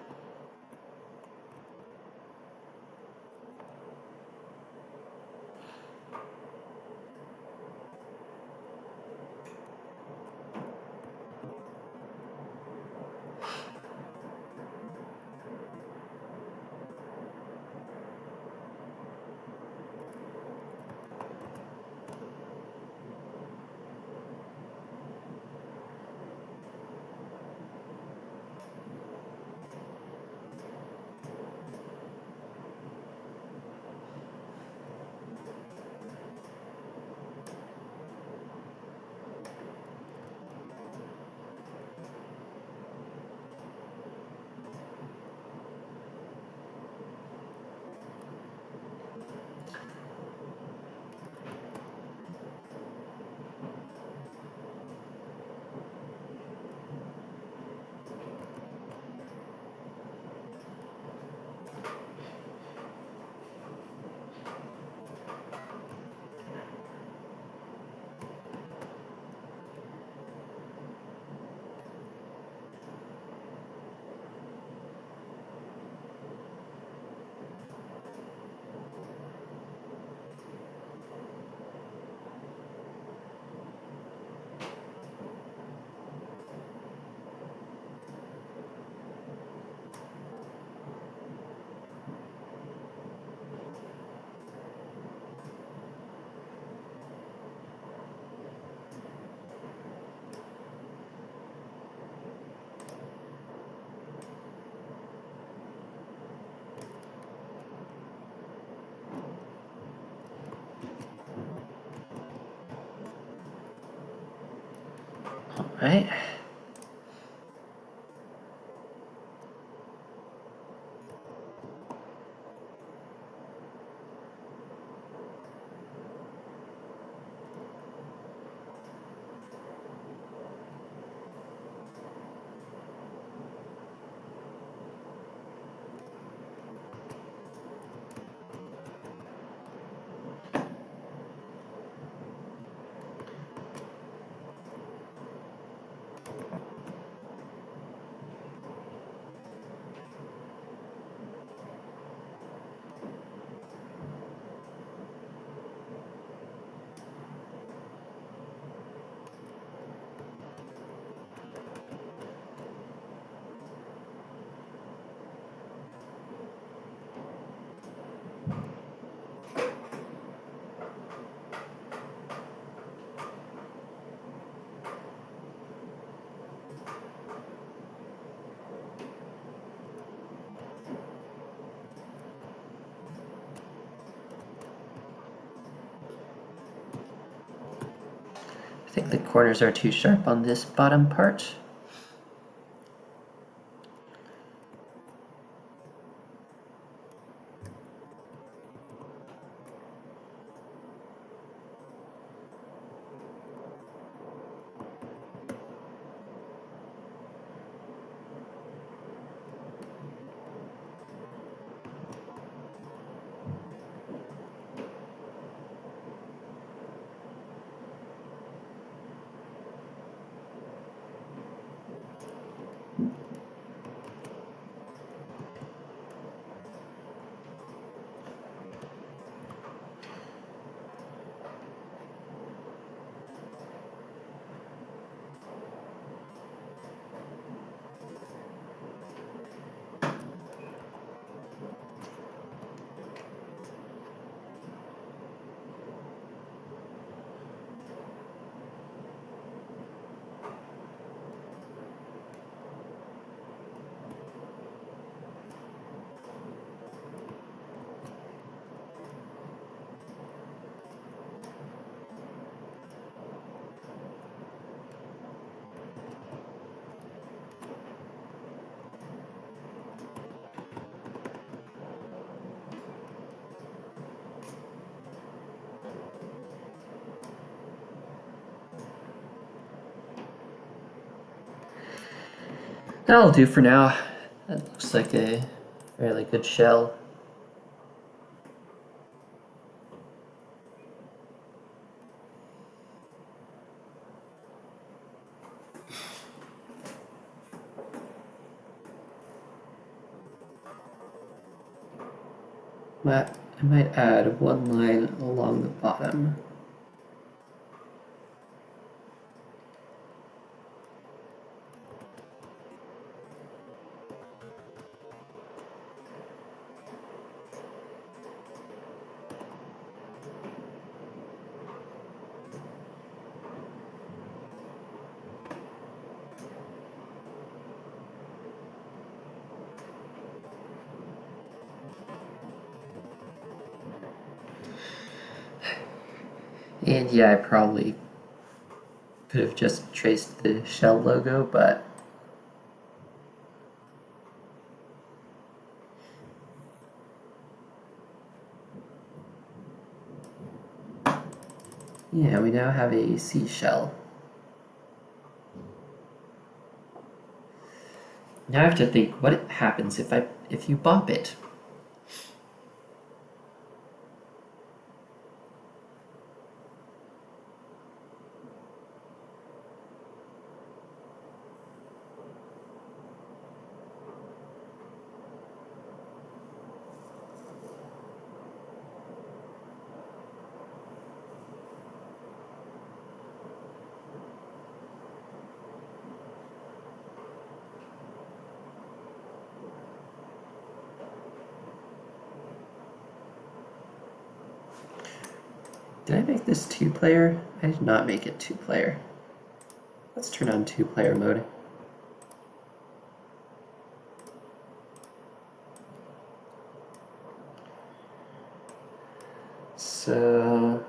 right? I think the corners are too sharp on this bottom part. That'll do for now. That looks like a fairly good shell. But I might add one line along the bottom. And yeah, I probably could have just traced the shell logo, but yeah, we now have a seashell. Now I have to think what happens if you bump it. Did I make this 2-player? I did not make it 2-player. Let's turn on 2-player mode. So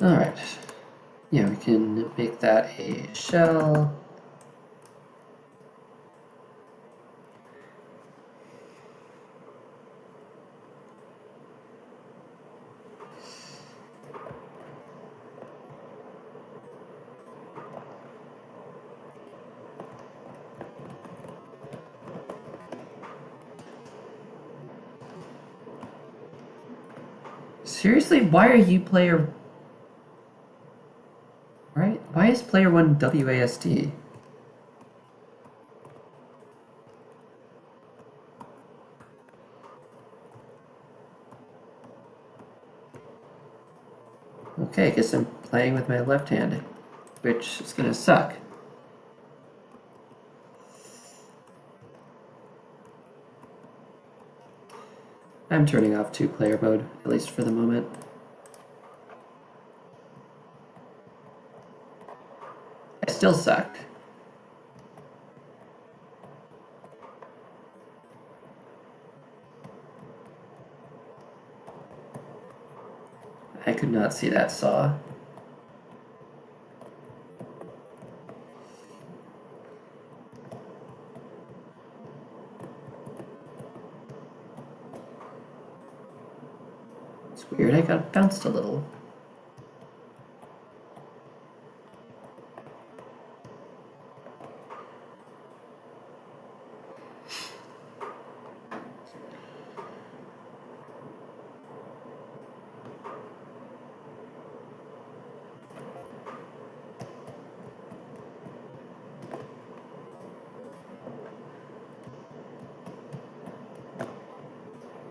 Alright. Yeah, we can make that a shell. Seriously, why are you player... Right? Why is player 1 WASD? Okay, I guess I'm playing with my left hand, which is gonna suck. I'm turning off two-player mode, at least for the moment. I still suck. I could not see that saw. It's weird, I got bounced a little.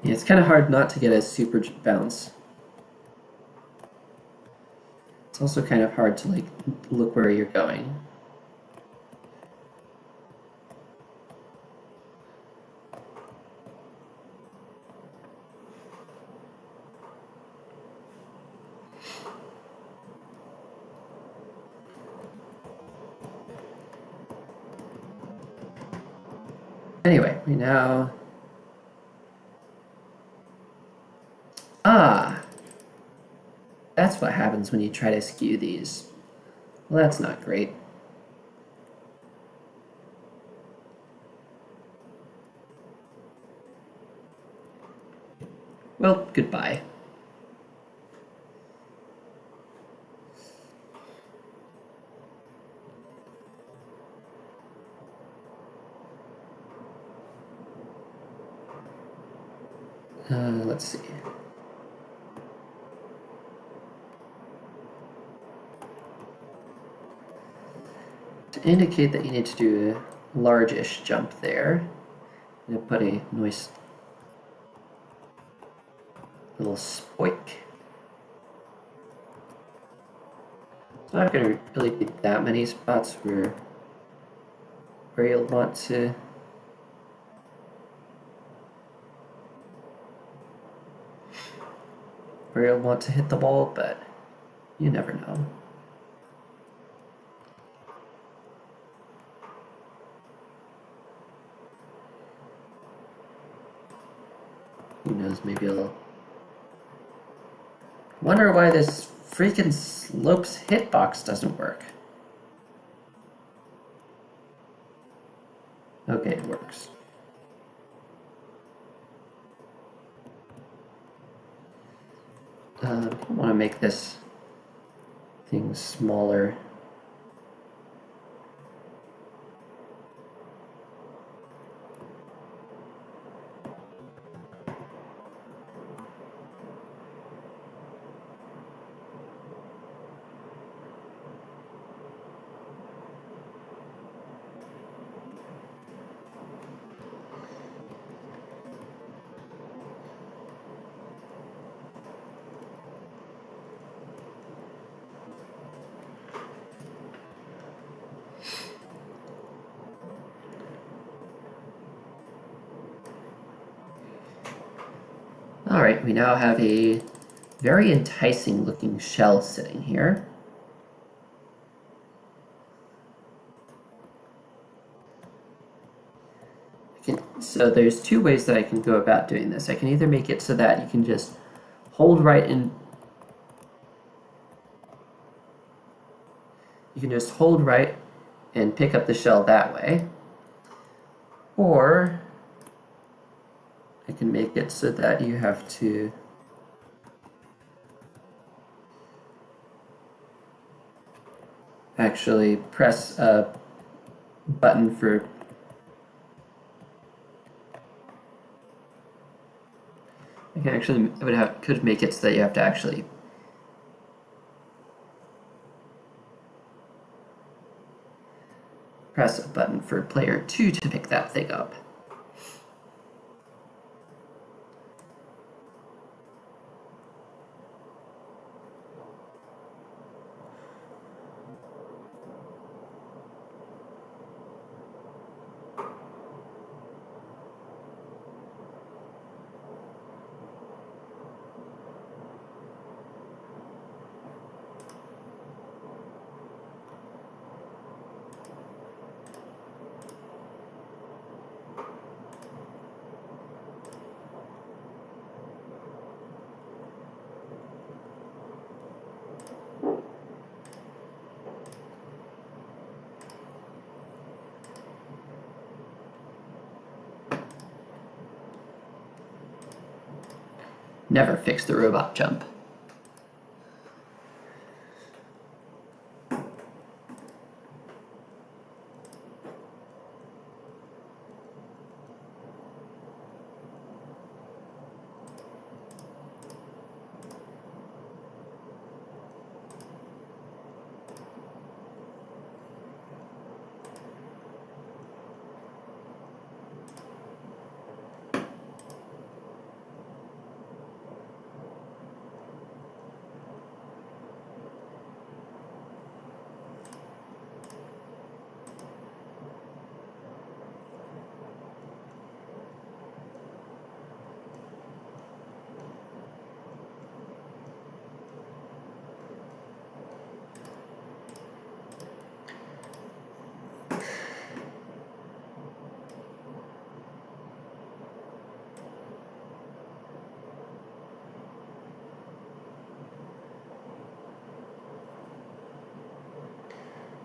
Yeah, it's kind of hard not to get a super bounce. It's also kind of hard to like look where you're going. Anyway, we now... Ah! That's what happens when you try to skew these. Well, that's not great. Well, goodbye. Let's see. To indicate that you need to do a large-ish jump there, I'm going to put a nice little spoik. It's not going to really be that many spots where you'll want to hit the ball, but you never know. Who knows, maybe I'll... Wonder why this freaking slopes hitbox doesn't work. Okay, it works. I want to make this thing smaller. Alright, we now have a very enticing looking shell sitting here. So there's two ways that I can go about doing this. I can either make it so that you can just hold right in... you can just hold right and pick up the shell that way. Or I can make it so that you have to actually press a button for could make it so that you have to actually press a button for player 2 to pick that thing up. Never fix the robot jump.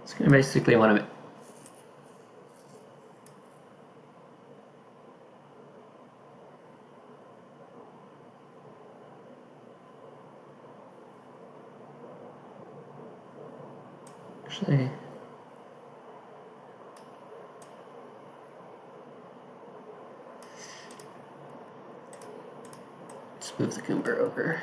It's going to basically want to actually let's move the goomber over.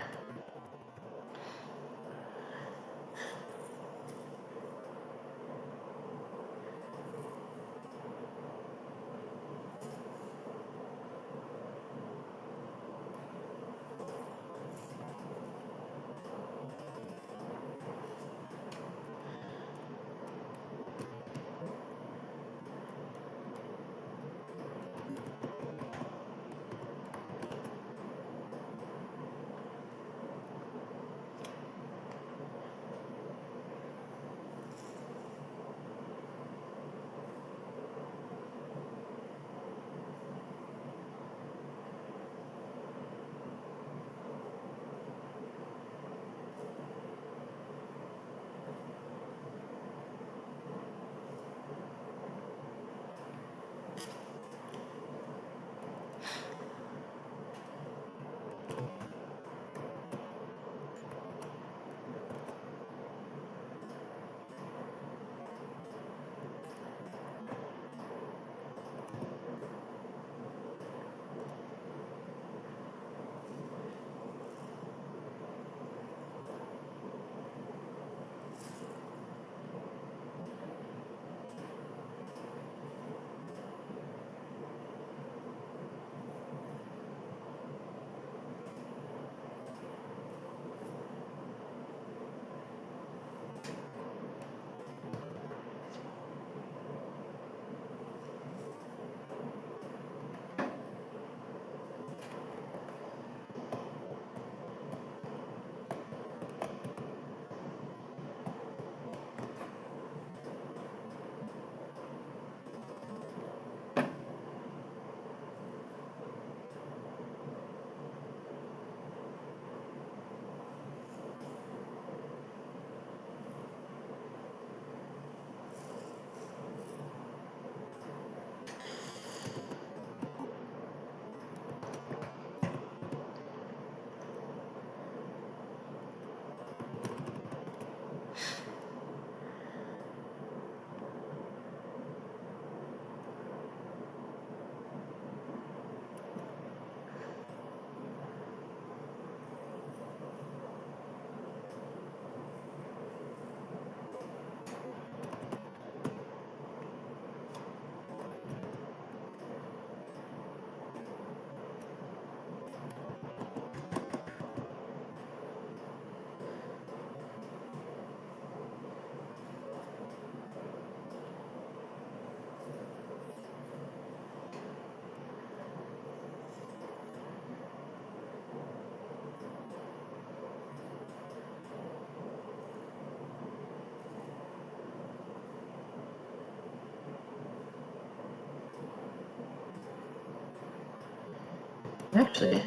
Actually,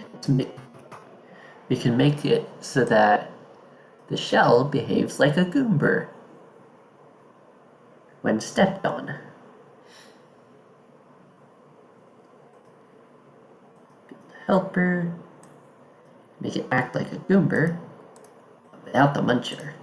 we can make it so that the shell behaves like a goomber when stepped on. Helper, make it act like a goomber, but without the muncher.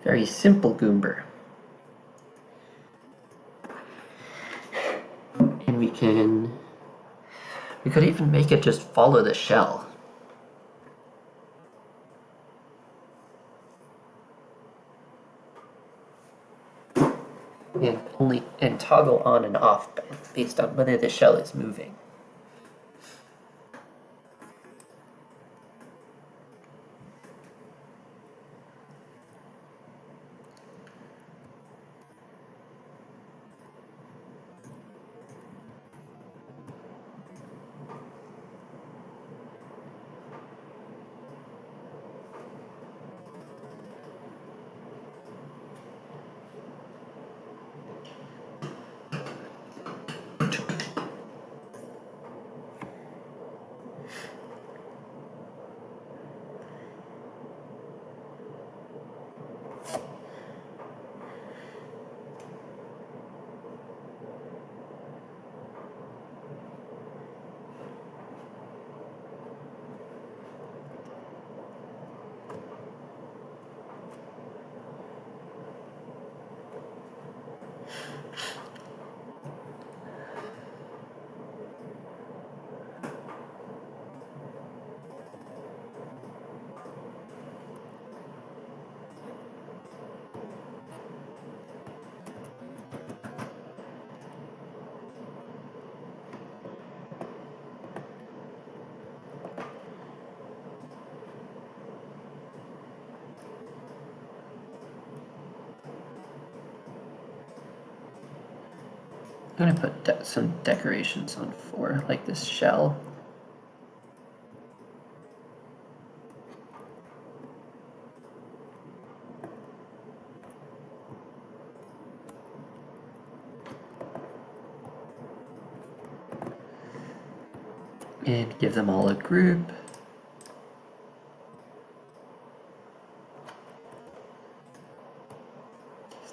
Very simple goomber. And we could even make it just follow the shell. And toggle on and off based on whether the shell is moving. I'm gonna put some decorations on 4, like this shell. And give them all a group.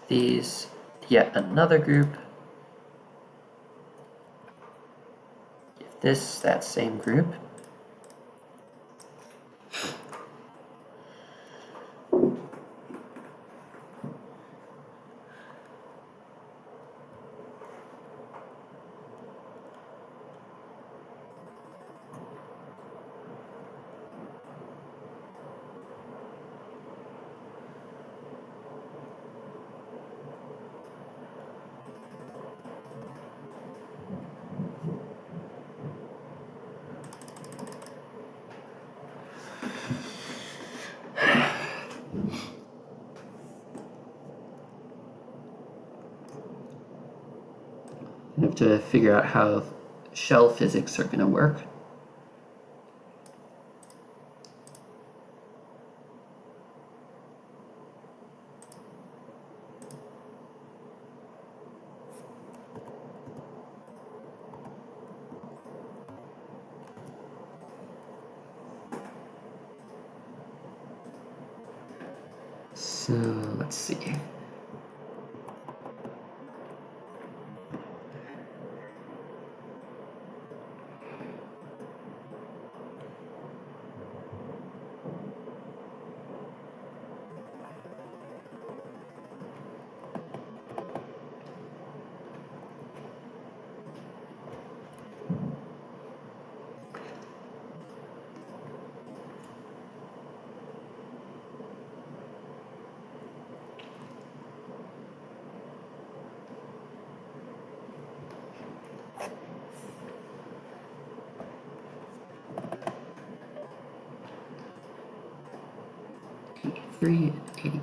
These, yet another group. Give this that same group. I have to figure out how shell physics are going to work. So let's see. 3 and 88.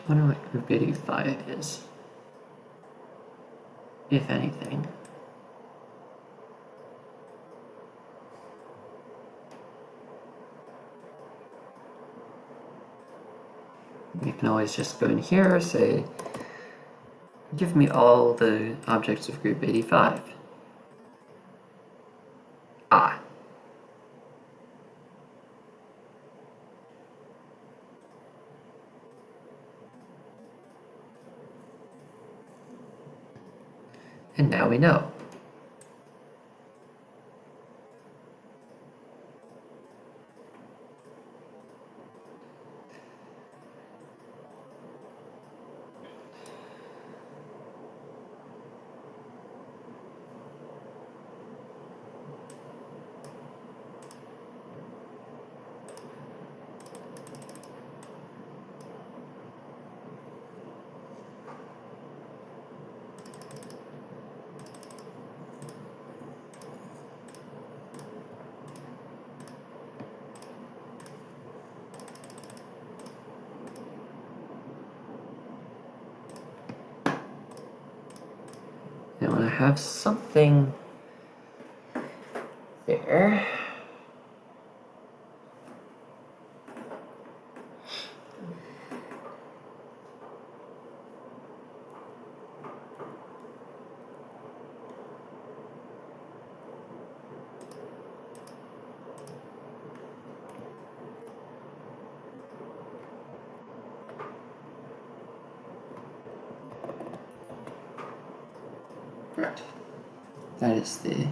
I wonder what group 85 is, if anything. You can always just go in here, say, give me all the objects of group 85. Ah. And now we know. I want to have something there. Right. That is the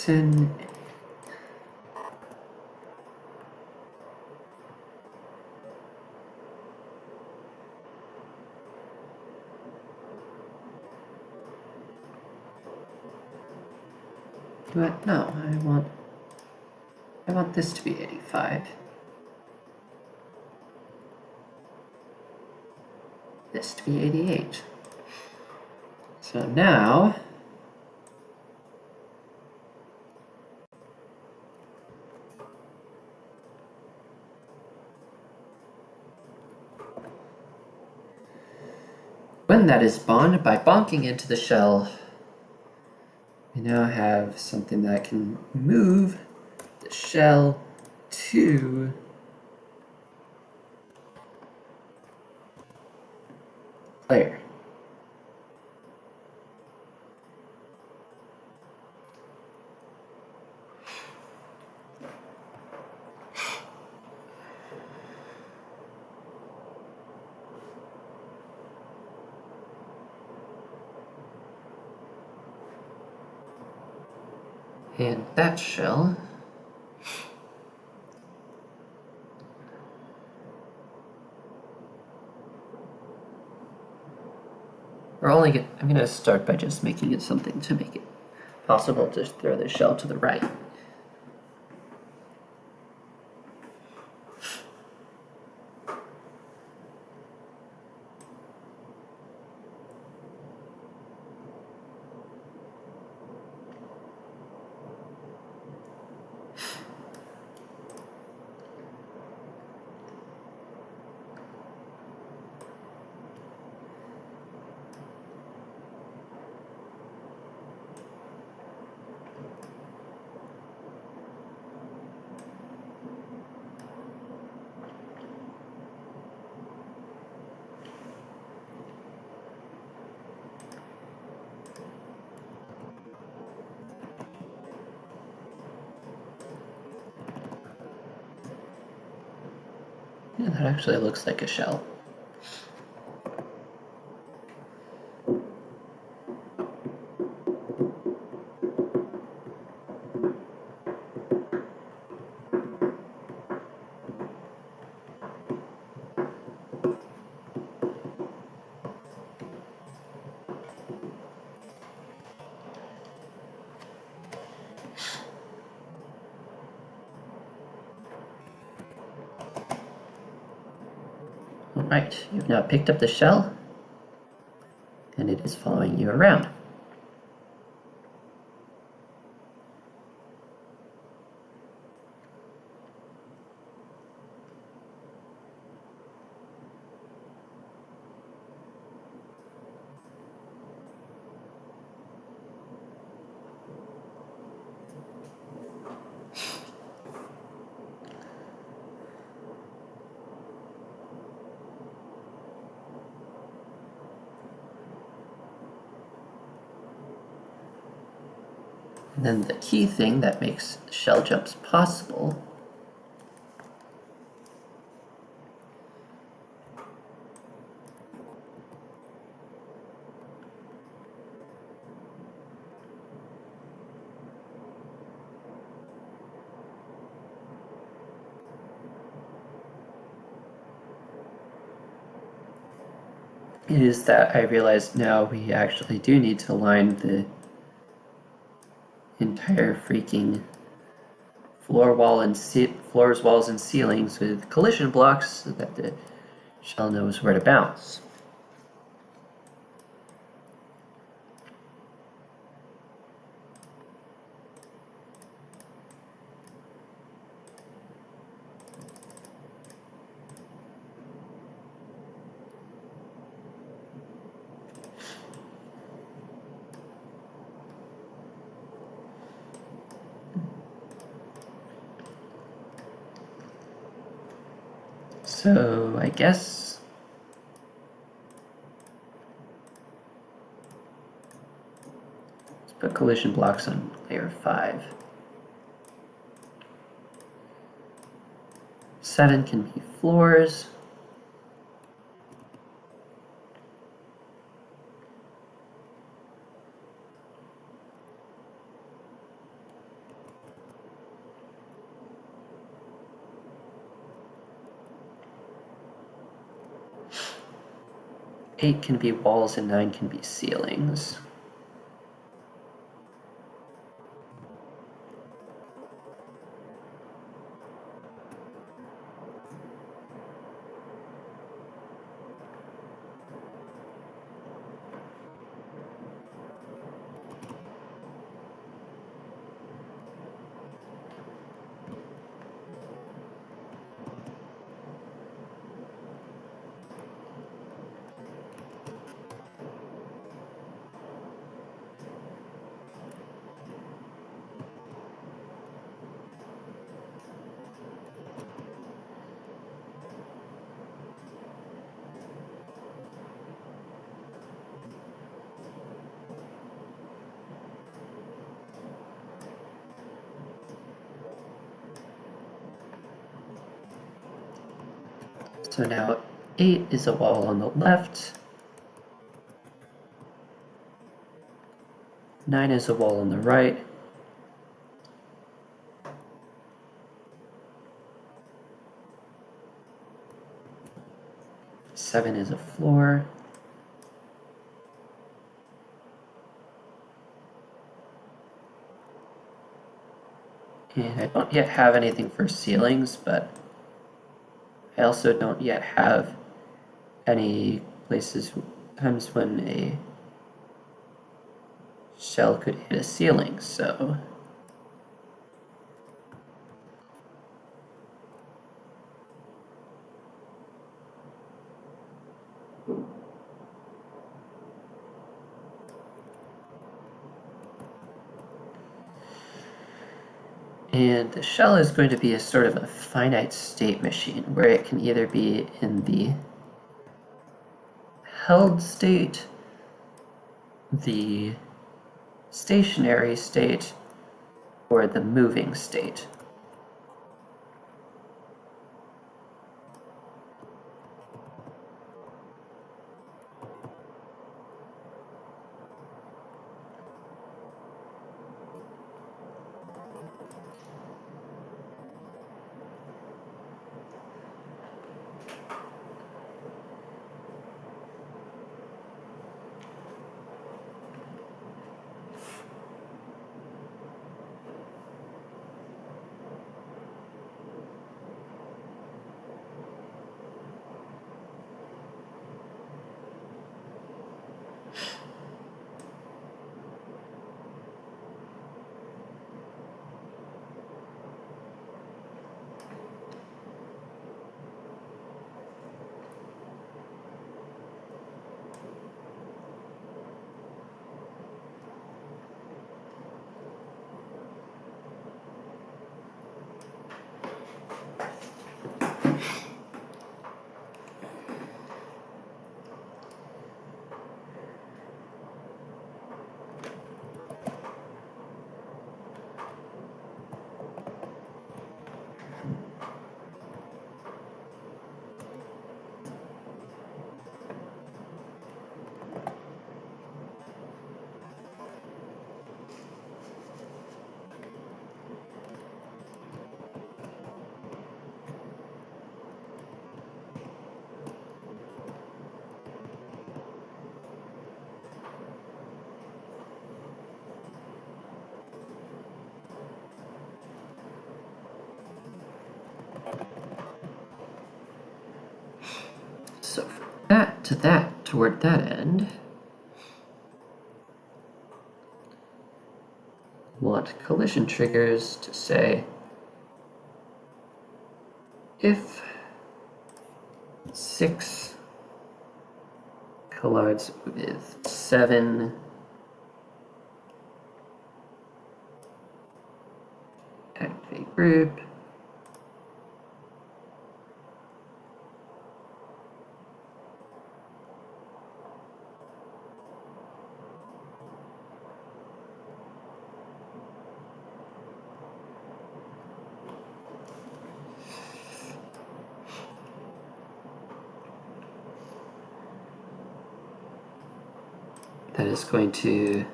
ten. But no, I want this to be 85. This to be 88. So now when that is spawned by bonking into the shell, we now have something that can move the shell to player. And that shell I'm going to start by just making it something to make it possible to throw the shell to the right. Yeah, that actually looks like a shell. Alright, you've now picked up the shell, and it is following you around. And then the key thing that makes shell jumps possible is that I realize now we actually do need to line the entire freaking floors, walls, and ceilings with collision blocks so that the shell knows where to bounce. So I guess let's put collision blocks on layer 5. 7 can be floors. Eight can be walls and 9 can be ceilings. So now 8 is a wall on the left, 9 is a wall on the right, seven is a floor, and I don't yet have anything for ceilings, but I also don't yet have any times when a shell could hit a ceiling, so and the shell is going to be a sort of a finite state machine where it can either be in the held state, the stationary state, or the moving state. toward that end, want collision triggers to say if 6 collides with 7 activate group, that is going to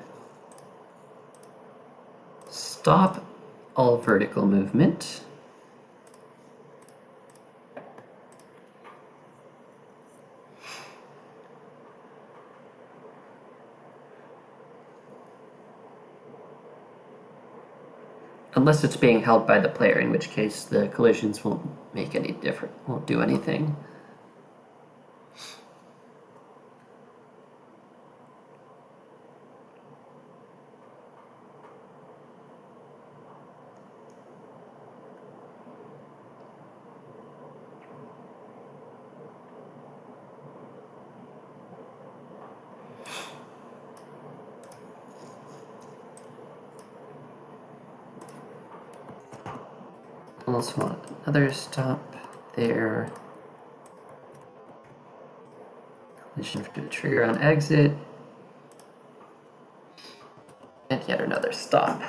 stop all vertical movement. Unless it's being held by the player, in which case the collisions won't make any difference, won't do anything. Also want another stop there. Collision for the trigger on exit. And yet another stop.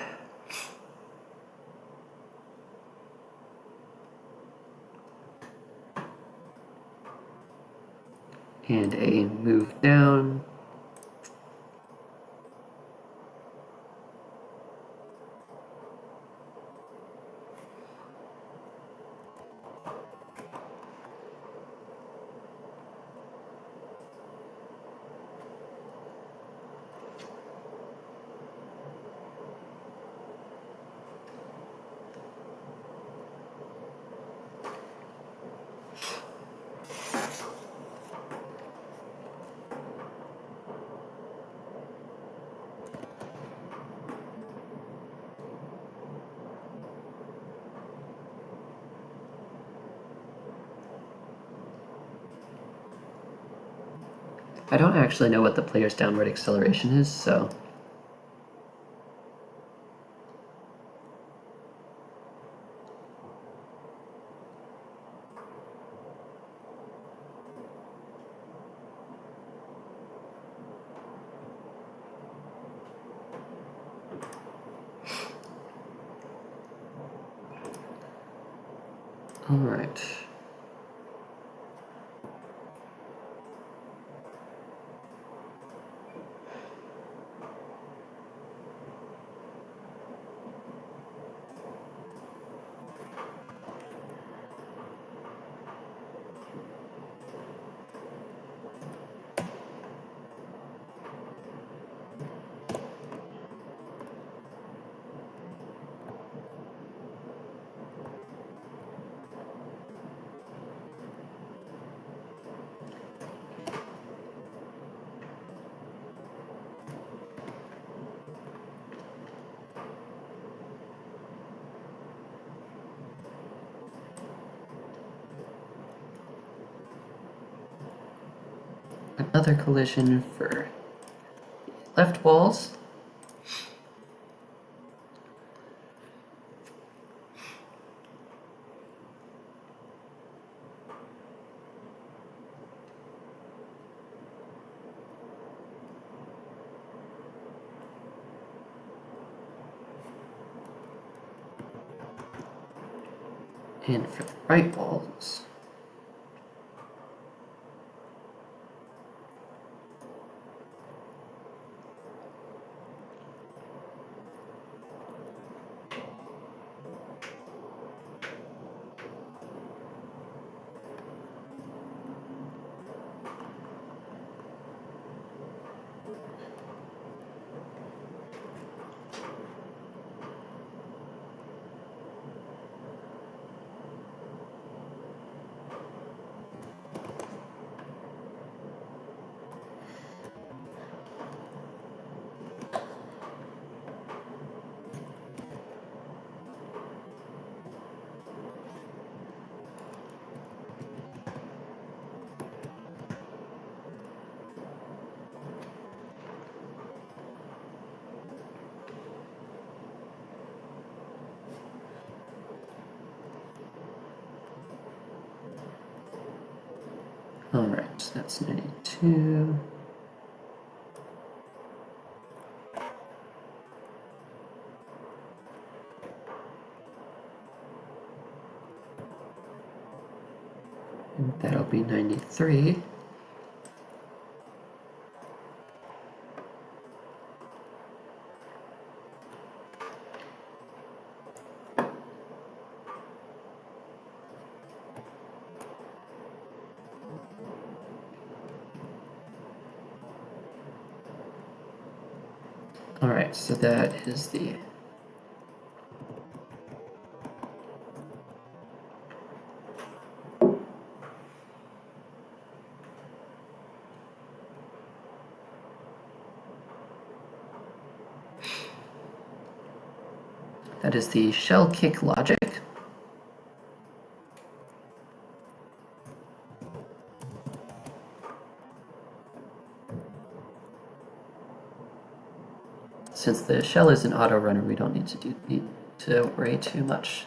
And a move down. I don't actually know what the player's downward acceleration is, so... All right. Another collision for left walls. And for the right walls. All right, so that's 92. And that'll be 93. All right, so that is the shell kick logic. Since the shell is an auto runner, we don't need to worry too much.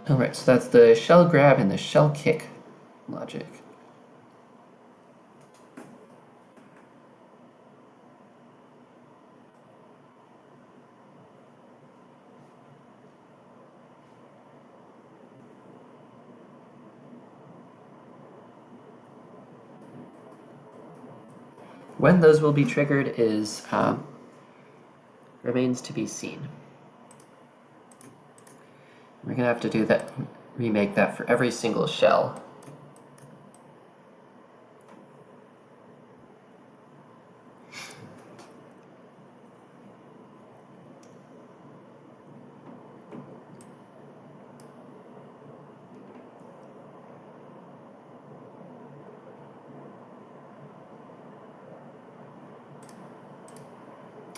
All right, so that's the shell grab and the shell kick logic. When those will be triggered is remains to be seen. We're gonna have to do that, remake that for every single shell.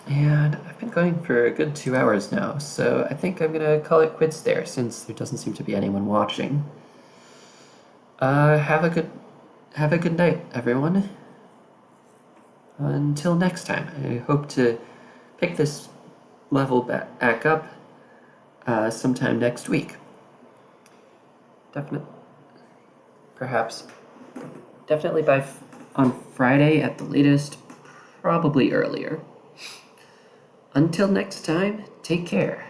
And I've been going for a good 2 hours now, so I think I'm gonna call it quits there since there doesn't seem to be anyone watching. Have a good night, everyone. Until next time, I hope to pick this level back up sometime next week. Definitely on Friday at the latest, probably earlier. Until next time, take care.